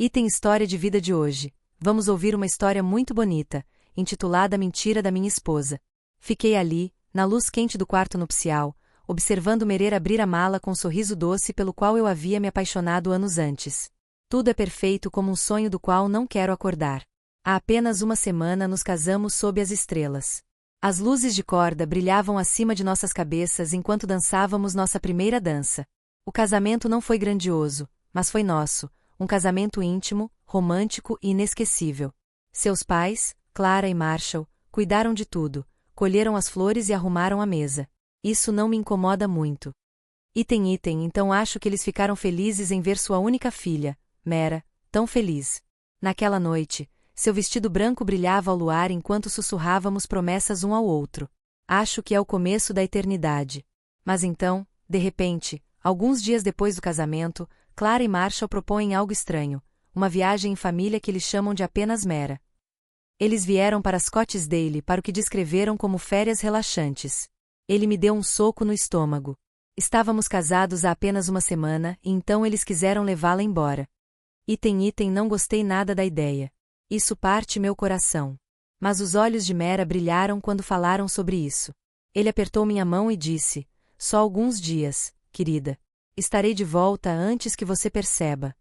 Item História de vida de hoje. Vamos ouvir uma história muito bonita, intitulada Mentira da Minha Esposa. Fiquei ali, na luz quente do quarto nupcial, observando Merer abrir a mala com um sorriso doce pelo qual eu havia me apaixonado anos antes. Tudo é perfeito como um sonho do qual não quero acordar. Há apenas uma semana nos casamos sob as estrelas. As luzes de corda brilhavam acima de nossas cabeças enquanto dançávamos nossa primeira dança. O casamento não foi grandioso, mas foi nosso, um casamento íntimo, romântico e inesquecível. Seus pais, Clara e Marshall, cuidaram de tudo, colheram as flores e arrumaram a mesa. Isso não me incomoda muito. Item, então acho que eles ficaram felizes em ver sua única filha, Mera, tão feliz. Naquela noite, seu vestido branco brilhava ao luar enquanto sussurrávamos promessas um ao outro. Acho que é o começo da eternidade. Mas então, de repente, alguns dias depois do casamento, Clara e Marshall propõem algo estranho, uma viagem em família que eles chamam de apenas Mera. Eles vieram para Scottsdale para o que descreveram como férias relaxantes. Ele me deu um soco no estômago. Estávamos casados há apenas uma semana e então eles quiseram levá-la embora. Item, não gostei nada da ideia. Isso parte meu coração. Mas os olhos de Mera brilharam quando falaram sobre isso. Ele apertou minha mão e disse: só alguns dias, querida. Estarei de volta antes que você perceba.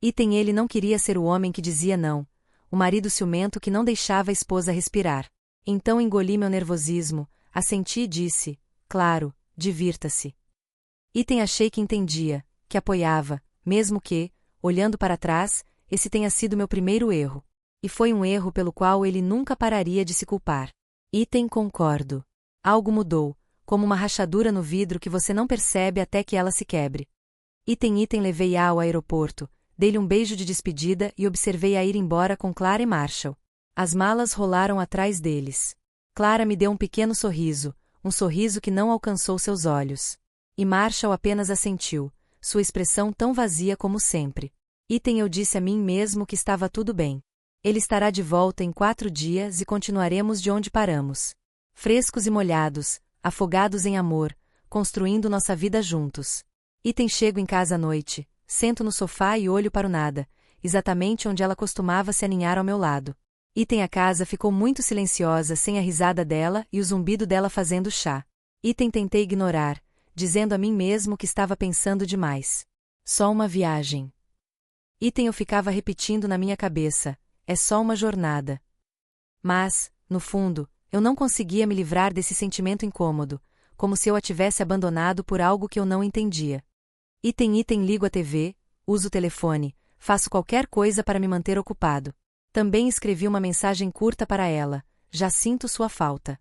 Ele não queria ser o homem que dizia não, o marido ciumento que não deixava a esposa respirar. Então engoli meu nervosismo, assenti e disse: claro, divirta-se. Achei que entendia, que apoiava, mesmo que, olhando para trás, esse tenha sido meu primeiro erro. E foi um erro pelo qual ele nunca pararia de se culpar. Concordo. Algo mudou, como uma rachadura no vidro que você não percebe até que ela se quebre. Levei-a ao aeroporto, dei-lhe um beijo de despedida e observei-a ir embora com Clara e Marshall. As malas rolaram atrás deles. Clara me deu um pequeno sorriso, um sorriso que não alcançou seus olhos. E Marshall apenas assentiu, sua expressão tão vazia como sempre. Eu disse a mim mesmo que estava tudo bem. Ele estará de volta em 4 dias e continuaremos de onde paramos. Frescos e molhados, afogados em amor, construindo nossa vida juntos. Chego em casa à noite, sento no sofá e olho para o nada, exatamente onde ela costumava se aninhar ao meu lado. A casa ficou muito silenciosa sem a risada dela e o zumbido dela fazendo chá. Tentei ignorar, dizendo a mim mesmo que estava pensando demais. Só uma viagem. Eu ficava repetindo na minha cabeça, é só uma jornada. Mas, no fundo, eu não conseguia me livrar desse sentimento incômodo, como se eu a tivesse abandonado por algo que eu não entendia. Ligo a TV, uso o telefone, faço qualquer coisa para me manter ocupado. Também escrevi uma mensagem curta para ela, já sinto sua falta.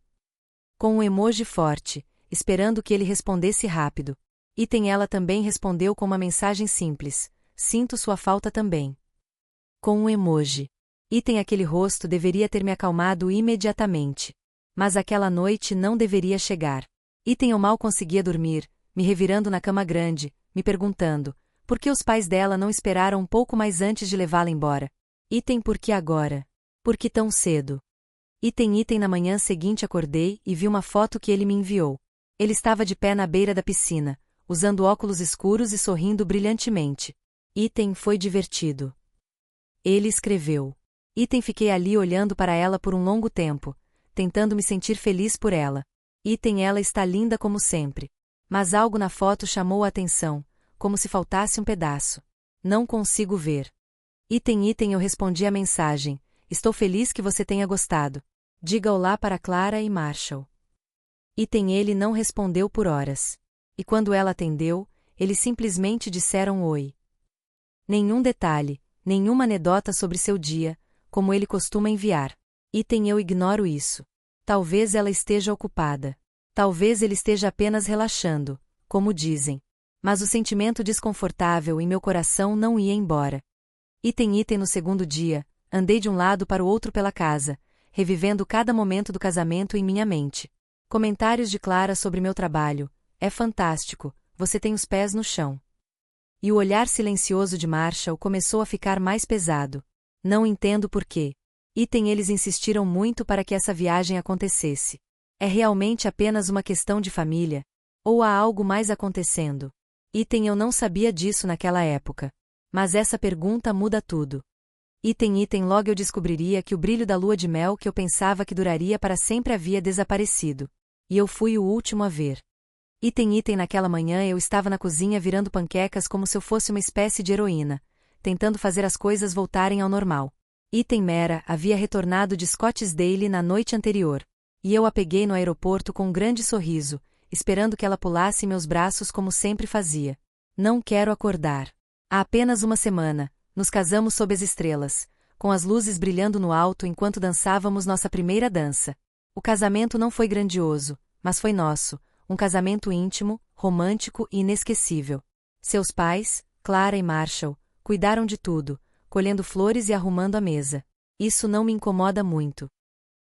Com um emoji forte, esperando que ele respondesse rápido. Ela também respondeu com uma mensagem simples, sinto sua falta também. Com um emoji. Aquele rosto deveria ter me acalmado imediatamente. Mas aquela noite não deveria chegar. Eu mal conseguia dormir, me revirando na cama grande, me perguntando, por que os pais dela não esperaram um pouco mais antes de levá-la embora? Por que agora? Por que tão cedo? Na manhã seguinte acordei e vi uma foto que ele me enviou. Ele estava de pé na beira da piscina, usando óculos escuros e sorrindo brilhantemente. Foi divertido. Ele escreveu. Fiquei ali olhando para ela por um longo tempo, tentando me sentir feliz por ela. Ela está linda como sempre. Mas algo na foto chamou a atenção, como se faltasse um pedaço. Não consigo ver. Eu respondi a mensagem, estou feliz que você tenha gostado. Diga olá para Clara e Marshall. Ele não respondeu por horas. E quando ela atendeu, eles simplesmente disseram oi. Nenhum detalhe, nenhuma anedota sobre seu dia, como ele costuma enviar. Eu ignoro isso. Talvez ela esteja ocupada. Talvez ele esteja apenas relaxando, como dizem. Mas o sentimento desconfortável em meu coração não ia embora. No segundo dia, andei de um lado para o outro pela casa, revivendo cada momento do casamento em minha mente. Comentários de Clara sobre meu trabalho. É fantástico, você tem os pés no chão. E o olhar silencioso de Marshall começou a ficar mais pesado. Não entendo por quê. Eles insistiram muito para que essa viagem acontecesse. É realmente apenas uma questão de família? Ou há algo mais acontecendo? Eu não sabia disso naquela época. Mas essa pergunta muda tudo. Item logo eu descobriria que o brilho da lua de mel que eu pensava que duraria para sempre havia desaparecido. E eu fui o último a ver. Item naquela manhã eu estava na cozinha virando panquecas como se eu fosse uma espécie de heroína, tentando fazer as coisas voltarem ao normal. Mera havia retornado de Scottsdale na noite anterior. E eu a peguei no aeroporto com um grande sorriso, esperando que ela pulasse em meus braços como sempre fazia. Não quero acordar. Há apenas uma semana, nos casamos sob as estrelas, com as luzes brilhando no alto enquanto dançávamos nossa primeira dança. O casamento não foi grandioso, mas foi nosso, um casamento íntimo, romântico e inesquecível. Seus pais, Clara e Marshall, cuidaram de tudo, colhendo flores e arrumando a mesa. Isso não me incomoda muito.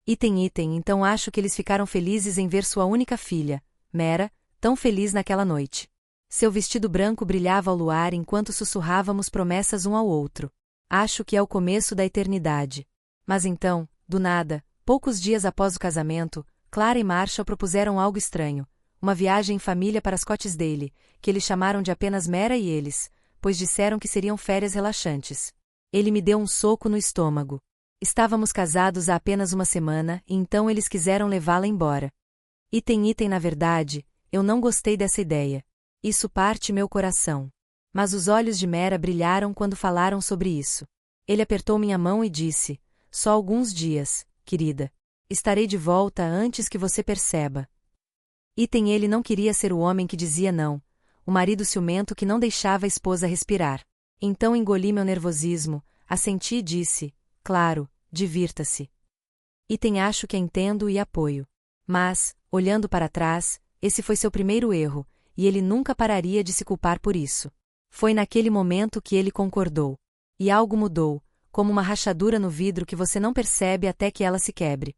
Então acho que eles ficaram felizes em ver sua única filha, Mera, tão feliz naquela noite. Seu vestido branco brilhava ao luar enquanto sussurrávamos promessas um ao outro. Acho que é o começo da eternidade. Mas então, do nada, poucos dias após o casamento, Clara e Marshall propuseram algo estranho. Uma viagem em família para Scottsdale, que eles chamaram de apenas Mera e eles, pois disseram que seriam férias relaxantes. Ele me deu um soco no estômago. Estávamos casados há apenas uma semana e então eles quiseram levá-la embora. Na verdade, eu não gostei dessa ideia. Isso parte meu coração. Mas os olhos de Mera brilharam quando falaram sobre isso. Ele apertou minha mão e disse, só alguns dias, querida. Estarei de volta antes que você perceba. Ele não queria ser o homem que dizia não, o marido ciumento que não deixava a esposa respirar. Então engoli meu nervosismo, assenti e disse, claro, divirta-se. Acho que entendo e apoio. Mas, olhando para trás, esse foi seu primeiro erro, e ele nunca pararia de se culpar por isso. Foi naquele momento que ele concordou. E algo mudou, como uma rachadura no vidro que você não percebe até que ela se quebre.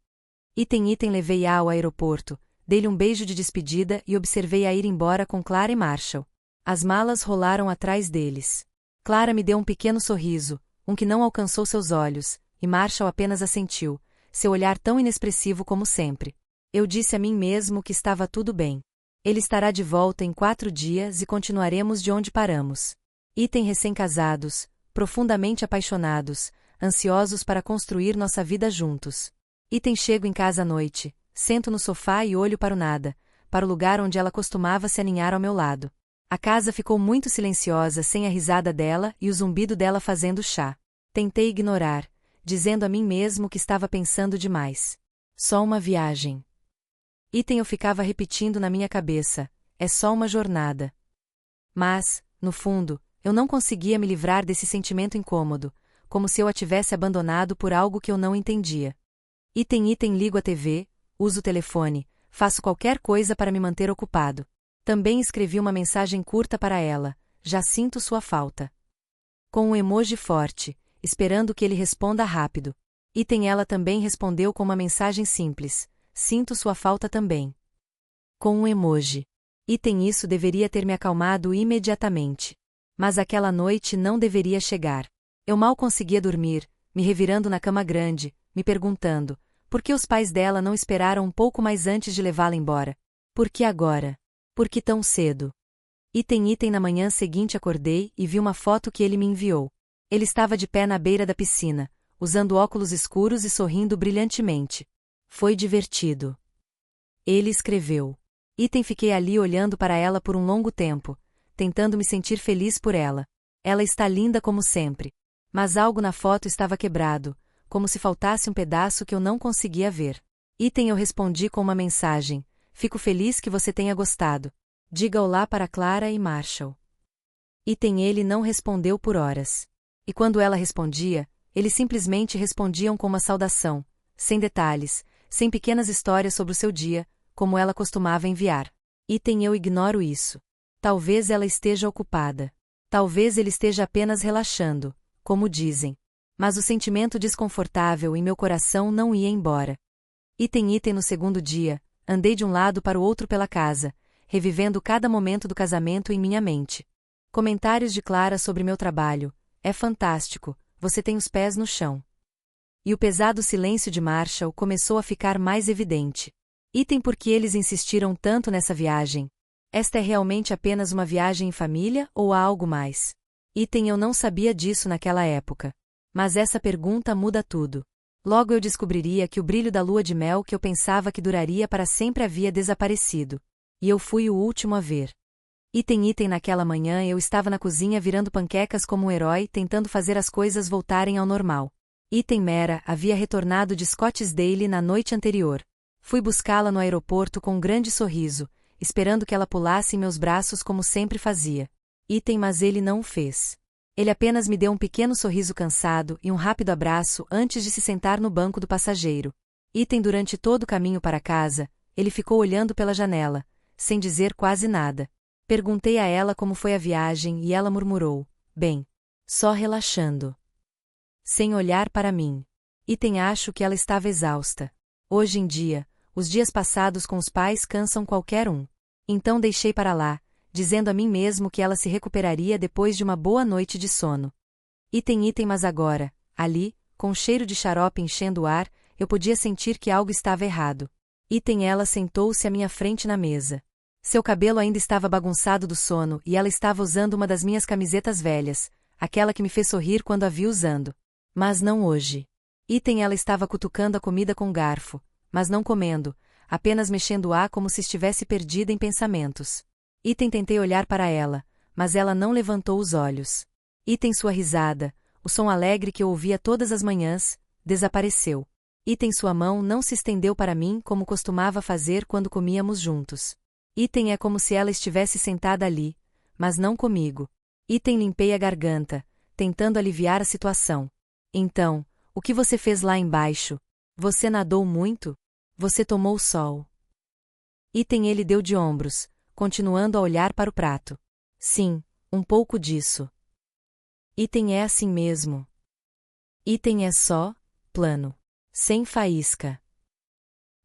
Levei-a ao aeroporto, dei-lhe um beijo de despedida e observei-a ir embora com Clara e Marshall. As malas rolaram atrás deles. Clara me deu um pequeno sorriso, um que não alcançou seus olhos, e Marshall apenas assentiu, seu olhar tão inexpressivo como sempre. Eu disse a mim mesmo que estava tudo bem. Ele estará de volta em 4 dias e continuaremos de onde paramos. Recém-casados, profundamente apaixonados, ansiosos para construir nossa vida juntos. Chego em casa à noite, sento no sofá e olho para o nada, para o lugar onde ela costumava se aninhar ao meu lado. A casa ficou muito silenciosa sem a risada dela e o zumbido dela fazendo chá. Tentei ignorar, dizendo a mim mesmo que estava pensando demais. Só uma viagem. Eu ficava repetindo na minha cabeça, é só uma jornada. Mas, no fundo, eu não conseguia me livrar desse sentimento incômodo, como se eu a tivesse abandonado por algo que eu não entendia. Ligo a TV, uso o telefone, faço qualquer coisa para me manter ocupado. Também escrevi uma mensagem curta para ela, já sinto sua falta. Com um emoji forte, esperando que ele responda rápido. Ela também respondeu com uma mensagem simples, sinto sua falta também. Com um emoji. Isso deveria ter me acalmado imediatamente. Mas aquela noite não deveria chegar. Eu mal conseguia dormir, me revirando na cama grande, me perguntando, por que os pais dela não esperaram um pouco mais antes de levá-la embora? Por que agora? Por que tão cedo? Na manhã seguinte acordei e vi uma foto que ele me enviou. Ele estava de pé na beira da piscina, usando óculos escuros e sorrindo brilhantemente. Foi divertido. Ele escreveu. Fiquei ali olhando para ela por um longo tempo, tentando me sentir feliz por ela. Ela está linda como sempre. Mas algo na foto estava quebrado, como se faltasse um pedaço que eu não conseguia ver. Eu respondi com uma mensagem, fico feliz que você tenha gostado. Diga olá para Clara e Marshall. Ele não respondeu por horas. E quando ela respondia, eles simplesmente respondiam com uma saudação, sem detalhes, sem pequenas histórias sobre o seu dia, como ela costumava enviar. Eu ignoro isso. Talvez ela esteja ocupada. Talvez ele esteja apenas relaxando, como dizem. Mas o sentimento desconfortável em meu coração não ia embora. No segundo dia, andei de um lado para o outro pela casa, revivendo cada momento do casamento em minha mente. Comentários de Clara sobre meu trabalho. É fantástico, você tem os pés no chão. E o pesado silêncio de Marshall começou a ficar mais evidente. Por que eles insistiram tanto nessa viagem? Esta é realmente apenas uma viagem em família ou há algo mais? Item, eu não sabia disso naquela época. Mas essa pergunta muda tudo. Logo eu descobriria que o brilho da lua de mel que eu pensava que duraria para sempre havia desaparecido. E eu fui o último a ver. Item, naquela manhã eu estava na cozinha virando panquecas como um herói tentando fazer as coisas voltarem ao normal. Item, Mera havia retornado de Scottsdale na noite anterior. Fui buscá-la no aeroporto com um grande sorriso, esperando que ela pulasse em meus braços como sempre fazia. Item, mas ele não o fez. Ele apenas me deu um pequeno sorriso cansado e um rápido abraço antes de se sentar no banco do passageiro. Item, durante todo o caminho para casa, ele ficou olhando pela janela, sem dizer quase nada. Perguntei a ela como foi a viagem e ela murmurou: bem. Só relaxando. Sem olhar para mim. Item, acho que ela estava exausta. Hoje em dia, os dias passados com os pais cansam qualquer um. Então deixei para lá, dizendo a mim mesmo que ela se recuperaria depois de uma boa noite de sono. Item, mas agora, ali, com o cheiro de xarope enchendo o ar, eu podia sentir que algo estava errado. Item, ela sentou-se à minha frente na mesa. Seu cabelo ainda estava bagunçado do sono e ela estava usando uma das minhas camisetas velhas, aquela que me fez sorrir quando a vi usando. Mas não hoje. Item, ela estava cutucando a comida com garfo, mas não comendo, apenas mexendo-a como se estivesse perdida em pensamentos. Item, tentei olhar para ela, mas ela não levantou os olhos. Item, sua risada, o som alegre que eu ouvia todas as manhãs, desapareceu. Item, sua mão não se estendeu para mim como costumava fazer quando comíamos juntos. Item, é como se ela estivesse sentada ali, mas não comigo. Item, limpei a garganta, tentando aliviar a situação. Então, o que você fez lá embaixo? Você nadou muito? Você tomou sol? Item, ele deu de ombros, continuando a olhar para o prato. Sim, um pouco disso. Item, é assim mesmo. Item, é só plano. Sem faísca.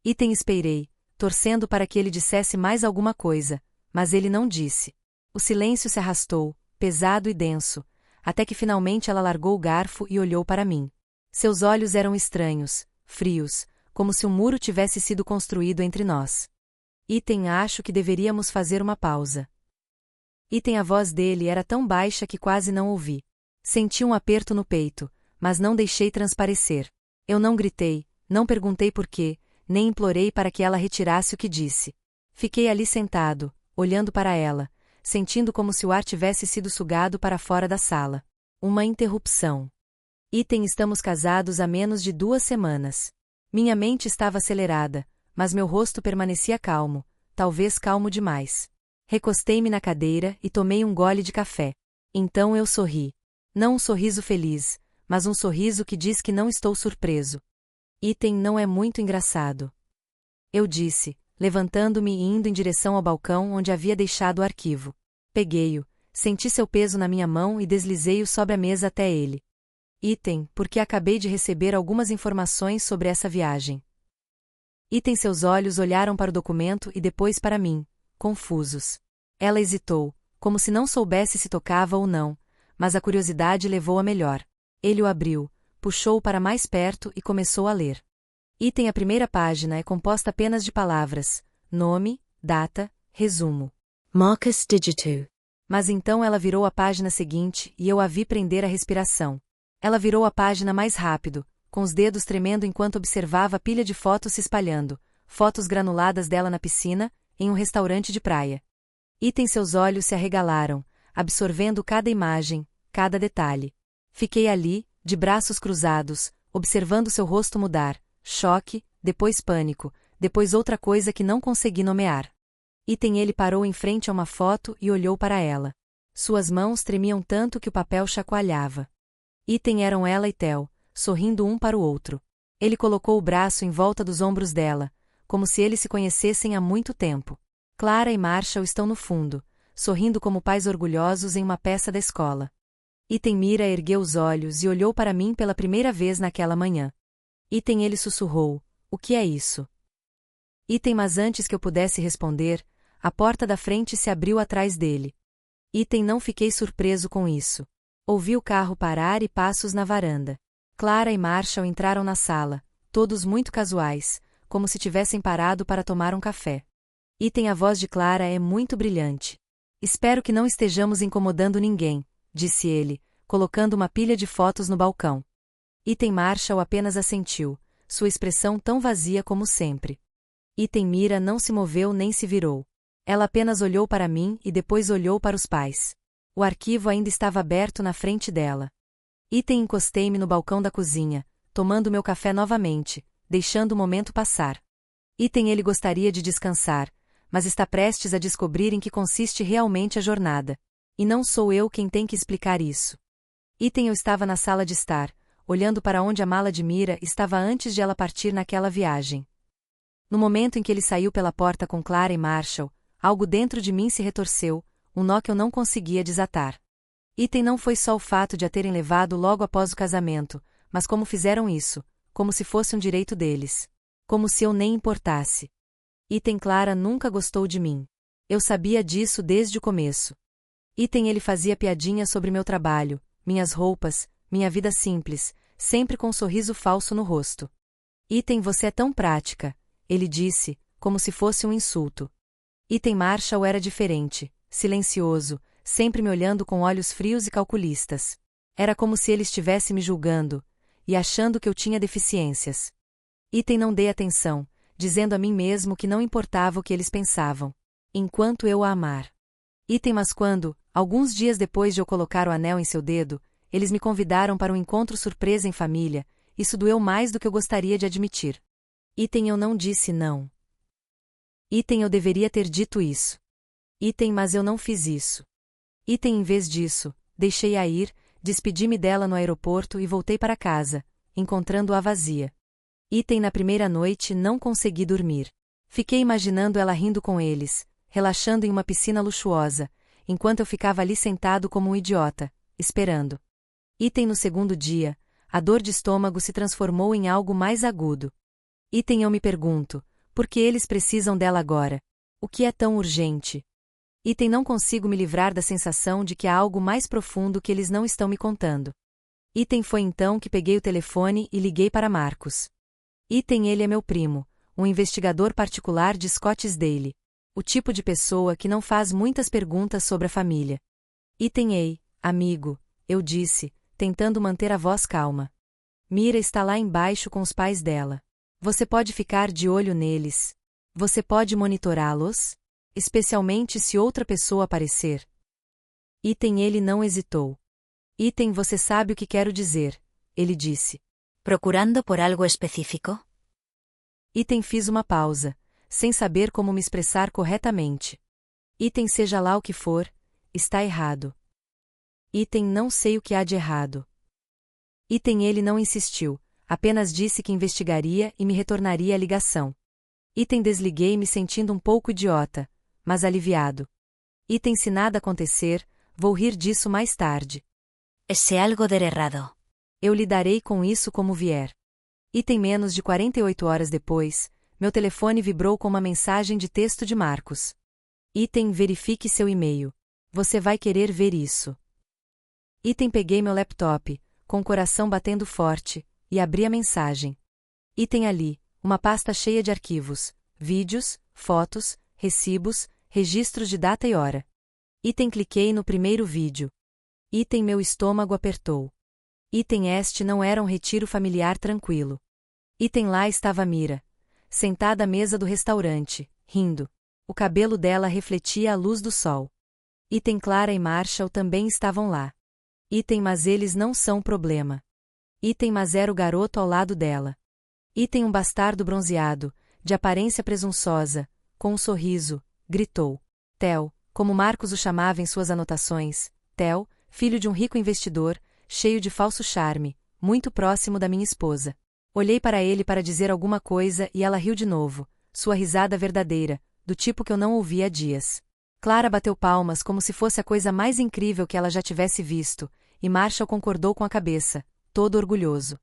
Item, esperei, torcendo para que ele dissesse mais alguma coisa, mas ele não disse. O silêncio se arrastou, pesado e denso, até que finalmente ela largou o garfo e olhou para mim. Seus olhos eram estranhos, frios, como se um muro tivesse sido construído entre nós. Item, acho que deveríamos fazer uma pausa. Item, a voz dele era tão baixa que quase não ouvi. Senti um aperto no peito, mas não deixei transparecer. Eu não gritei, não perguntei por quê, nem implorei para que ela retirasse o que disse. Fiquei ali sentado, olhando para ela, sentindo como se o ar tivesse sido sugado para fora da sala. Uma interrupção. Item, estamos casados há menos de 2 semanas. Minha mente estava acelerada, mas meu rosto permanecia calmo, talvez calmo demais. Recostei-me na cadeira e tomei um gole de café. Então eu sorri. Não um sorriso feliz, mas um sorriso que diz que não estou surpreso. Item, não é muito engraçado. Eu disse, levantando-me e indo em direção ao balcão onde havia deixado o arquivo. Peguei-o, senti seu peso na minha mão e deslizei-o sobre a mesa até ele. Item, porque acabei de receber algumas informações sobre essa viagem. Item, seus olhos olharam para o documento e depois para mim, confusos. Ela hesitou, como se não soubesse se tocava ou não, mas a curiosidade levou-a melhor. Ele o abriu, puxou-o para mais perto e começou a ler. Item, a primeira página é composta apenas de palavras: nome, data, resumo. Marcus Digitou. Mas então ela virou a página seguinte e eu a vi prender a respiração. Ela virou a página mais rápido, com os dedos tremendo enquanto observava a pilha de fotos se espalhando, fotos granuladas dela na piscina, em um restaurante de praia. Item, seus olhos se arregalaram, absorvendo cada imagem, cada detalhe. Fiquei ali, de braços cruzados, observando seu rosto mudar, choque, depois pânico, depois outra coisa que não consegui nomear. Item, ele parou em frente a uma foto e olhou para ela. Suas mãos tremiam tanto que o papel chacoalhava. Item, eram ela e Theo, sorrindo um para o outro. Ele colocou o braço em volta dos ombros dela, como se eles se conhecessem há muito tempo. Clara e Marshall estão no fundo, sorrindo como pais orgulhosos em uma peça da escola. Item, Mira ergueu os olhos e olhou para mim pela primeira vez naquela manhã. Item, ele sussurrou: o que é isso? Item, mas antes que eu pudesse responder, a porta da frente se abriu atrás dele. Item, não fiquei surpreso com isso. Ouvi o carro parar e passos na varanda. Clara e Marshall entraram na sala, todos muito casuais, como se tivessem parado para tomar um café. Item, a voz de Clara é muito brilhante. Espero que não estejamos incomodando ninguém, disse ele, colocando uma pilha de fotos no balcão. Item Marshall apenas assentiu, sua expressão tão vazia como sempre. Item Mira não se moveu nem se virou. Ela apenas olhou para mim e depois olhou para os pais. O arquivo ainda estava aberto na frente dela. Item encostei-me no balcão da cozinha, tomando meu café novamente, deixando o momento passar. Item ele gostaria de descansar, mas está prestes a descobrir em que consiste realmente a jornada. E não sou eu quem tem que explicar isso. Item eu estava na sala de estar, olhando para onde a mala de Mira estava antes de ela partir naquela viagem. No momento em que ele saiu pela porta com Clara e Marshall, algo dentro de mim se retorceu, um nó que eu não conseguia desatar. Item não foi só o fato de a terem levado logo após o casamento, mas como fizeram isso, como se fosse um direito deles. Como se eu nem importasse. Item Clara nunca gostou de mim. Eu sabia disso desde o começo. Item ele fazia piadinhas sobre meu trabalho, minhas roupas, minha vida simples, sempre com um sorriso falso no rosto. Item você é tão prática, ele disse, como se fosse um insulto. Item Marshall era diferente, silencioso, sempre me olhando com olhos frios e calculistas. Era como se ele estivesse me julgando, e achando que eu tinha deficiências. Item não dei atenção, dizendo a mim mesmo que não importava o que eles pensavam, enquanto eu a amar. Item mas quando, alguns dias depois de eu colocar o anel em seu dedo, eles me convidaram para um encontro surpresa em família, isso doeu mais do que eu gostaria de admitir. Item eu não disse não. Item eu deveria ter dito isso. Item mas eu não fiz isso. Item em vez disso, deixei-a ir, despedi-me dela no aeroporto e voltei para casa, encontrando-a vazia. Item na primeira noite não consegui dormir. Fiquei imaginando ela rindo com eles, relaxando em uma piscina luxuosa, enquanto eu ficava ali sentado como um idiota, esperando. Item no segundo dia, a dor de estômago se transformou em algo mais agudo. Item eu me pergunto, por que eles precisam dela agora? O que é tão urgente? Item não consigo me livrar da sensação de que há algo mais profundo que eles não estão me contando. Item foi então que peguei o telefone e liguei para Marcos. Item ele é meu primo, um investigador particular de Scottsdale. O tipo de pessoa que não faz muitas perguntas sobre a família. Item ei, amigo, eu disse, tentando manter a voz calma. Mira está lá embaixo com os pais dela. Você pode ficar de olho neles. Você pode monitorá-los? Especialmente se outra pessoa aparecer. Item ele não hesitou. Item você sabe o que quero dizer, ele disse. Procurando por algo específico? Item fiz uma pausa, sem saber como me expressar corretamente. Item seja lá o que for, está errado. Item não sei o que há de errado. Item ele não insistiu, apenas disse que investigaria e me retornaria a ligação. Item desliguei me sentindo um pouco idiota, mas aliviado. Item se nada acontecer, vou rir disso mais tarde. Se algo der errado. Eu lidarei com isso como vier. Item menos de 48 horas depois, meu telefone vibrou com uma mensagem de texto de Marcos. Item verifique seu e-mail. Você vai querer ver isso. Item peguei meu laptop, com o coração batendo forte, e abri a mensagem. Item ali, uma pasta cheia de arquivos, vídeos, fotos, recibos, registros de data e hora. Item cliquei no primeiro vídeo. Item meu estômago apertou. Item este não era um retiro familiar tranquilo. Item lá estava Mira, sentada à mesa do restaurante, rindo. O cabelo dela refletia a luz do sol. Item Clara e Marshall também estavam lá. Item mas eles não são problema. Item mas era o garoto ao lado dela. Item um bastardo bronzeado, de aparência presunçosa, com um sorriso, gritou. Theo, como Marcos o chamava em suas anotações, Theo, filho de um rico investidor, cheio de falso charme, muito próximo da minha esposa. Olhei para ele para dizer alguma coisa e ela riu de novo, sua risada verdadeira, do tipo que eu não ouvia há dias. Clara bateu palmas como se fosse a coisa mais incrível que ela já tivesse visto, e Marshall concordou com a cabeça, todo orgulhoso.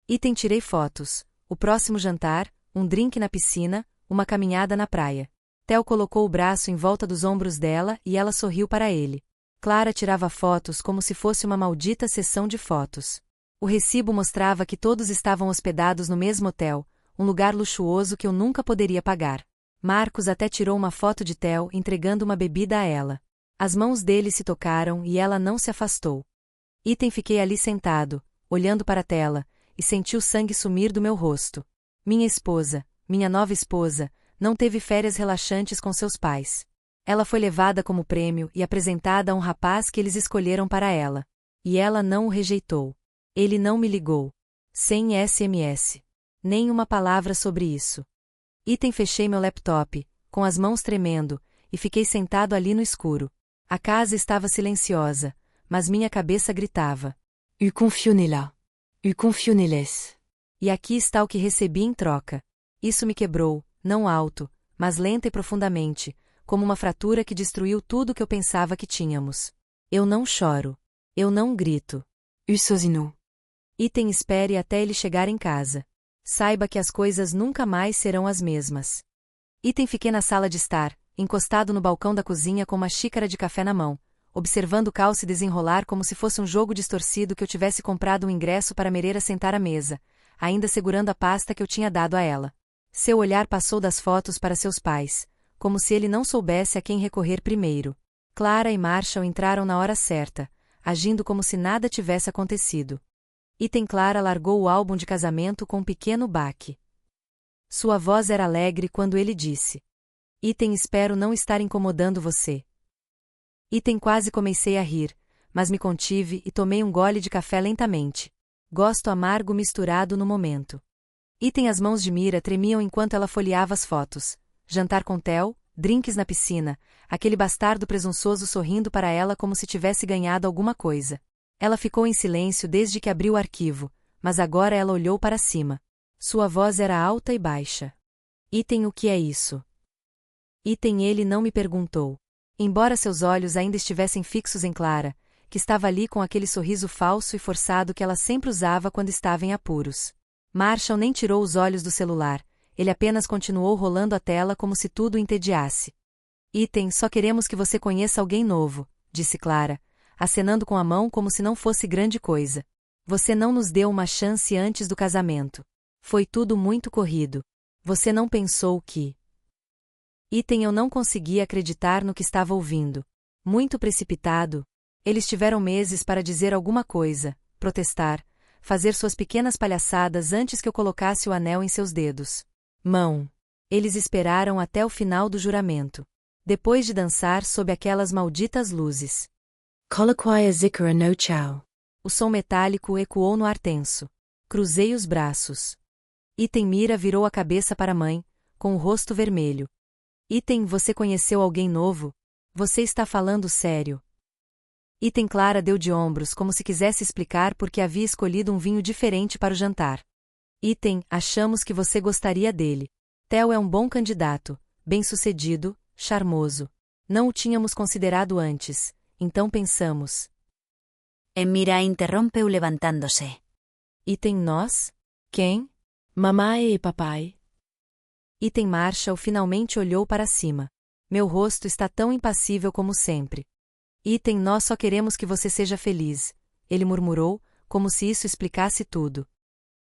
Item tirei fotos, o próximo jantar, um drink na piscina, uma caminhada na praia. Theo colocou o braço em volta dos ombros dela e ela sorriu para ele. Clara tirava fotos como se fosse uma maldita sessão de fotos. O recibo mostrava que todos estavam hospedados no mesmo hotel, um lugar luxuoso que eu nunca poderia pagar. Marcos até tirou uma foto de Theo entregando uma bebida a ela. As mãos dele se tocaram e ela não se afastou. Item fiquei ali sentado, olhando para a tela, e senti o sangue sumir do meu rosto. Minha esposa, minha nova esposa, não teve férias relaxantes com seus pais. Ela foi levada como prêmio e apresentada a um rapaz que eles escolheram para ela. E ela não o rejeitou. Ele não me ligou. Sem SMS. Nem uma palavra sobre isso. Item fechei meu laptop, com as mãos tremendo, e fiquei sentado ali no escuro. A casa estava silenciosa, mas minha cabeça gritava. Confionnez-la. Confionnez-les. E aqui está o que recebi em troca. Isso me quebrou, não alto, mas lenta e profundamente, como uma fratura que destruiu tudo que eu pensava que tínhamos. Eu não choro. Eu não grito. Sosino. Item espere até ele chegar em casa. Saiba que as coisas nunca mais serão as mesmas. Item fiquei na sala de estar, encostado no balcão da cozinha com uma xícara de café na mão, observando o caos se desenrolar como se fosse um jogo distorcido que eu tivesse comprado um ingresso para Mereira sentar à mesa, ainda segurando a pasta que eu tinha dado a ela. Seu olhar passou das fotos para seus pais, como se ele não soubesse a quem recorrer primeiro. Clara e Marshall entraram na hora certa, agindo como se nada tivesse acontecido. Item Clara largou o álbum de casamento com um pequeno baque. Sua voz era alegre quando ele disse. Item espero não estar incomodando você. Item quase comecei a rir, mas me contive e tomei um gole de café lentamente. Gosto amargo misturado no momento. Item as mãos de Mira tremiam enquanto ela folheava as fotos. Jantar com Theo, drinks na piscina, aquele bastardo presunçoso sorrindo para ela como se tivesse ganhado alguma coisa. Ela ficou em silêncio desde que abriu o arquivo, mas agora ela olhou para cima. Sua voz era alta e baixa. Item o que é isso? Item ele não me perguntou. Embora seus olhos ainda estivessem fixos em Clara, que estava ali com aquele sorriso falso e forçado que ela sempre usava quando estava em apuros. Marshall nem tirou os olhos do celular, ele apenas continuou rolando a tela como se tudo o entediasse. Item, só queremos que você conheça alguém novo, disse Clara, acenando com a mão como se não fosse grande coisa. Você não nos deu uma chance antes do casamento. Foi tudo muito corrido. Você não pensou que... Item eu não conseguia acreditar no que estava ouvindo. Muito precipitado. Eles tiveram meses para dizer alguma coisa, protestar, fazer suas pequenas palhaçadas antes que eu colocasse o anel em seus dedos. Mão. Eles esperaram até o final do juramento. Depois de dançar sob aquelas malditas luzes. Colloquia zikra no chao. O som metálico ecoou no ar tenso. Cruzei os braços. Item Mira virou a cabeça para a mãe, com o rosto vermelho. Item, você conheceu alguém novo? Você está falando sério? Item Clara deu de ombros como se quisesse explicar por que havia escolhido um vinho diferente para o jantar. Item, achamos que você gostaria dele. Theo é um bom candidato, bem-sucedido, charmoso. Não o tínhamos considerado antes, então pensamos. Mira interrompeu levantando-se. Item nós? Quem? Mamãe e papai. Item Marshall finalmente olhou para cima. Meu rosto está tão impassível como sempre. Item nós só queremos que você seja feliz, ele murmurou, como se isso explicasse tudo.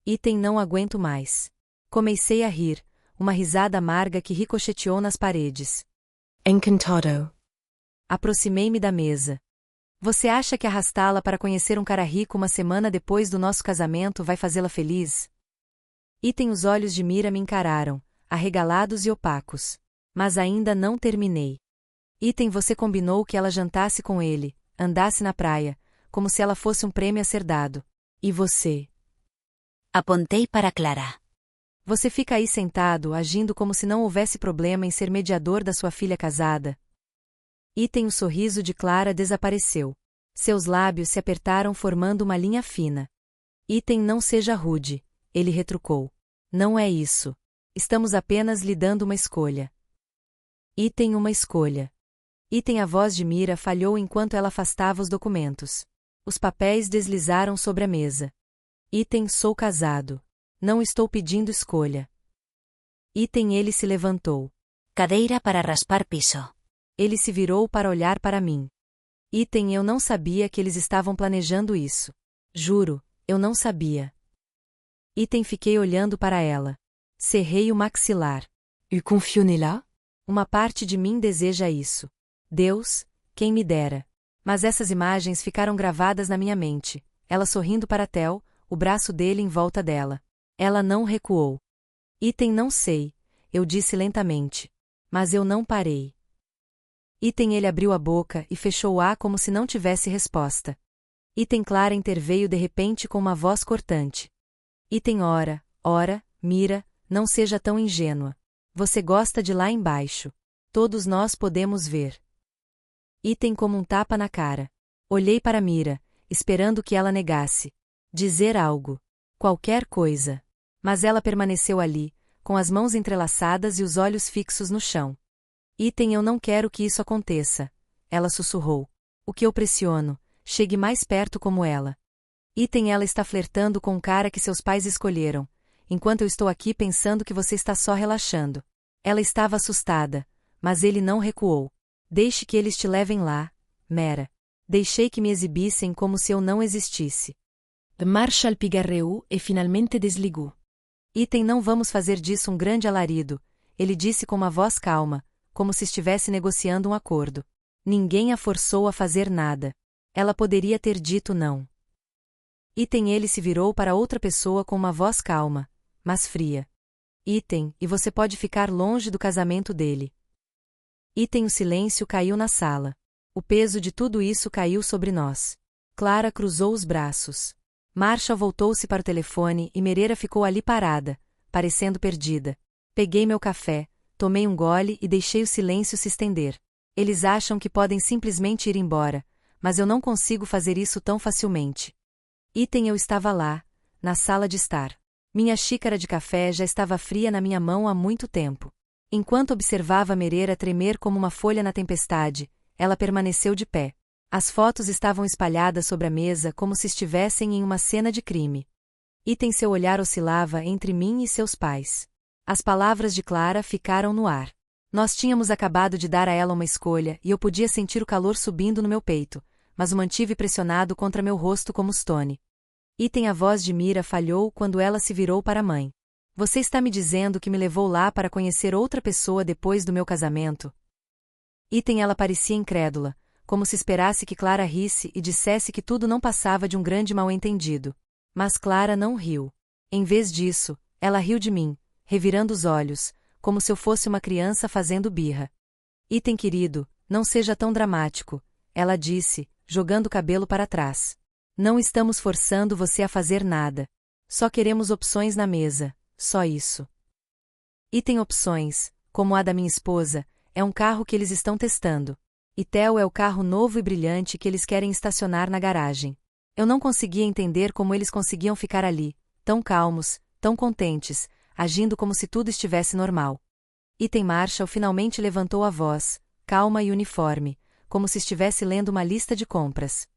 Item não aguento mais. Comecei a rir, uma risada amarga que ricocheteou nas paredes. Encantado. Aproximei-me da mesa. Você acha que arrastá-la para conhecer um cara rico uma semana depois do nosso casamento vai fazê-la feliz? Item os olhos de Mira me encararam, arregalados e opacos. Mas ainda não terminei. Item você combinou que ela jantasse com ele, andasse na praia, como se ela fosse um prêmio a ser dado. E você? Apontei para Clara. Você fica aí sentado, agindo como se não houvesse problema em ser mediador da sua filha casada. Item o sorriso de Clara desapareceu. Seus lábios se apertaram formando uma linha fina. Item não seja rude, ele retrucou. Não é isso. Estamos apenas lhe dando uma escolha. Item uma escolha. Item a voz de Mira falhou enquanto ela afastava os documentos. Os papéis deslizaram sobre a mesa. Item sou casado. Não estou pedindo escolha. Item ele se levantou. Cadeira para raspar piso. Ele se virou para olhar para mim. Item eu não sabia que eles estavam planejando isso. Juro, eu não sabia. Item fiquei olhando para ela. Cerrei o maxilar. Confionnez-la? Uma parte de mim deseja isso. Deus, quem me dera. Mas essas imagens ficaram gravadas na minha mente. Ela sorrindo para Theo, o braço dele em volta dela. Ela não recuou. Item não sei, eu disse lentamente. Mas eu não parei. Item ele abriu a boca e fechou-a como se não tivesse resposta. Item Clara interveio de repente com uma voz cortante. Item ora, Mira, não seja tão ingênua. Você gosta de lá embaixo. Todos nós podemos ver. Item como um tapa na cara. Olhei para Mira, esperando que ela negasse. Dizer algo. Qualquer coisa. Mas ela permaneceu ali, com as mãos entrelaçadas e os olhos fixos no chão. Item eu não quero que isso aconteça. Ela sussurrou. O que eu pressiono? Chegue mais perto como ela. Item ela está flertando com um cara que seus pais escolheram, enquanto eu estou aqui pensando que você está só relaxando. Ela estava assustada, mas ele não recuou. Deixe que eles te levem lá, Mera. Deixei que me exibissem como se eu não existisse. Marshall pigarreou e finalmente desligou. Item não vamos fazer disso um grande alarido, ele disse com uma voz calma, como se estivesse negociando um acordo. Ninguém a forçou a fazer nada. Ela poderia ter dito não. Item ele se virou para outra pessoa com uma voz calma, mas fria. Item, e você pode ficar longe do casamento dele. Item o silêncio caiu na sala. O peso de tudo isso caiu sobre nós. Clara cruzou os braços. Marshall voltou-se para o telefone e Mereira ficou ali parada, parecendo perdida. Peguei meu café, tomei um gole e deixei o silêncio se estender. Eles acham que podem simplesmente ir embora, mas eu não consigo fazer isso tão facilmente. Item eu estava lá, na sala de estar. Minha xícara de café já estava fria na minha mão há muito tempo. Enquanto observava Mereira tremer como uma folha na tempestade, ela permaneceu de pé. As fotos estavam espalhadas sobre a mesa como se estivessem em uma cena de crime. Item seu olhar oscilava entre mim e seus pais. As palavras de Clara ficaram no ar. Nós tínhamos acabado de dar a ela uma escolha e eu podia sentir o calor subindo no meu peito, mas o mantive pressionado contra meu rosto como Stone. Item a voz de Mira falhou quando ela se virou para a mãe. Você está me dizendo que me levou lá para conhecer outra pessoa depois do meu casamento? Item ela parecia incrédula, como se esperasse que Clara risse e dissesse que tudo não passava de um grande mal-entendido. Mas Clara não riu. Em vez disso, ela riu de mim, revirando os olhos, como se eu fosse uma criança fazendo birra. Item querido, não seja tão dramático, ela disse, jogando o cabelo para trás. Não estamos forçando você a fazer nada. Só queremos opções na mesa, só isso. Item opções, como a da minha esposa, é um carro que eles estão testando. E Theo é o carro novo e brilhante que eles querem estacionar na garagem. Eu não conseguia entender como eles conseguiam ficar ali, tão calmos, tão contentes, agindo como se tudo estivesse normal. Item Marshall finalmente levantou a voz, calma e uniforme, como se estivesse lendo uma lista de compras.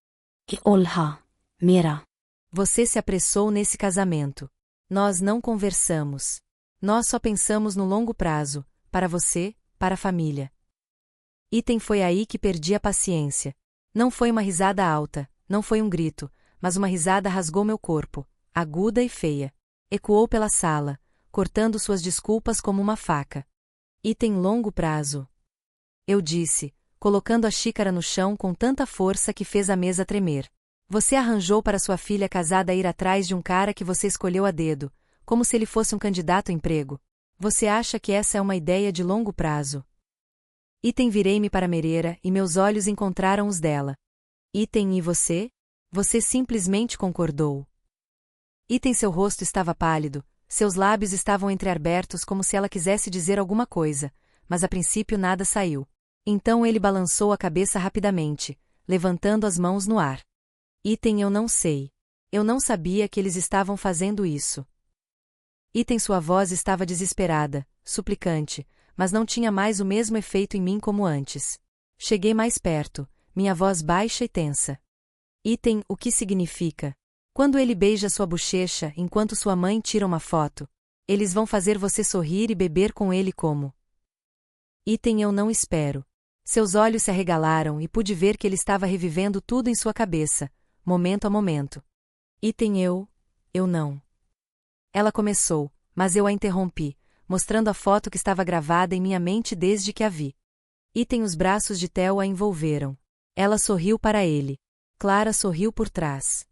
Olha, Mira. Você se apressou nesse casamento. Nós não conversamos. Nós só pensamos no longo prazo, para você, para a família. Item foi aí que perdi a paciência. Não foi uma risada alta, não foi um grito, mas uma risada rasgou meu corpo, aguda e feia. Ecoou pela sala, cortando suas desculpas como uma faca. Item longo prazo. Eu disse, colocando a xícara no chão com tanta força que fez a mesa tremer. Você arranjou para sua filha casada ir atrás de um cara que você escolheu a dedo, como se ele fosse um candidato a emprego. Você acha que essa é uma ideia de longo prazo? Item virei-me para Mereira e meus olhos encontraram os dela. Item e você? Você simplesmente concordou. Item seu rosto estava pálido, seus lábios estavam entreabertos como se ela quisesse dizer alguma coisa, mas a princípio nada saiu. Então ele balançou a cabeça rapidamente, levantando as mãos no ar. Item eu não sei. Eu não sabia que eles estavam fazendo isso. Item sua voz estava desesperada, suplicante, mas não tinha mais o mesmo efeito em mim como antes. Cheguei mais perto, minha voz baixa e tensa. Item o que significa? Quando ele beija sua bochecha enquanto sua mãe tira uma foto, eles vão fazer você sorrir e beber com ele como? Item eu não espero. Seus olhos se arregalaram e pude ver que ele estava revivendo tudo em sua cabeça, momento a momento. Item eu não. Ela começou, mas eu a interrompi, mostrando a foto que estava gravada em minha mente desde que a vi. Item os braços de Theo a envolveram. Ela sorriu para ele. Clara sorriu por trás.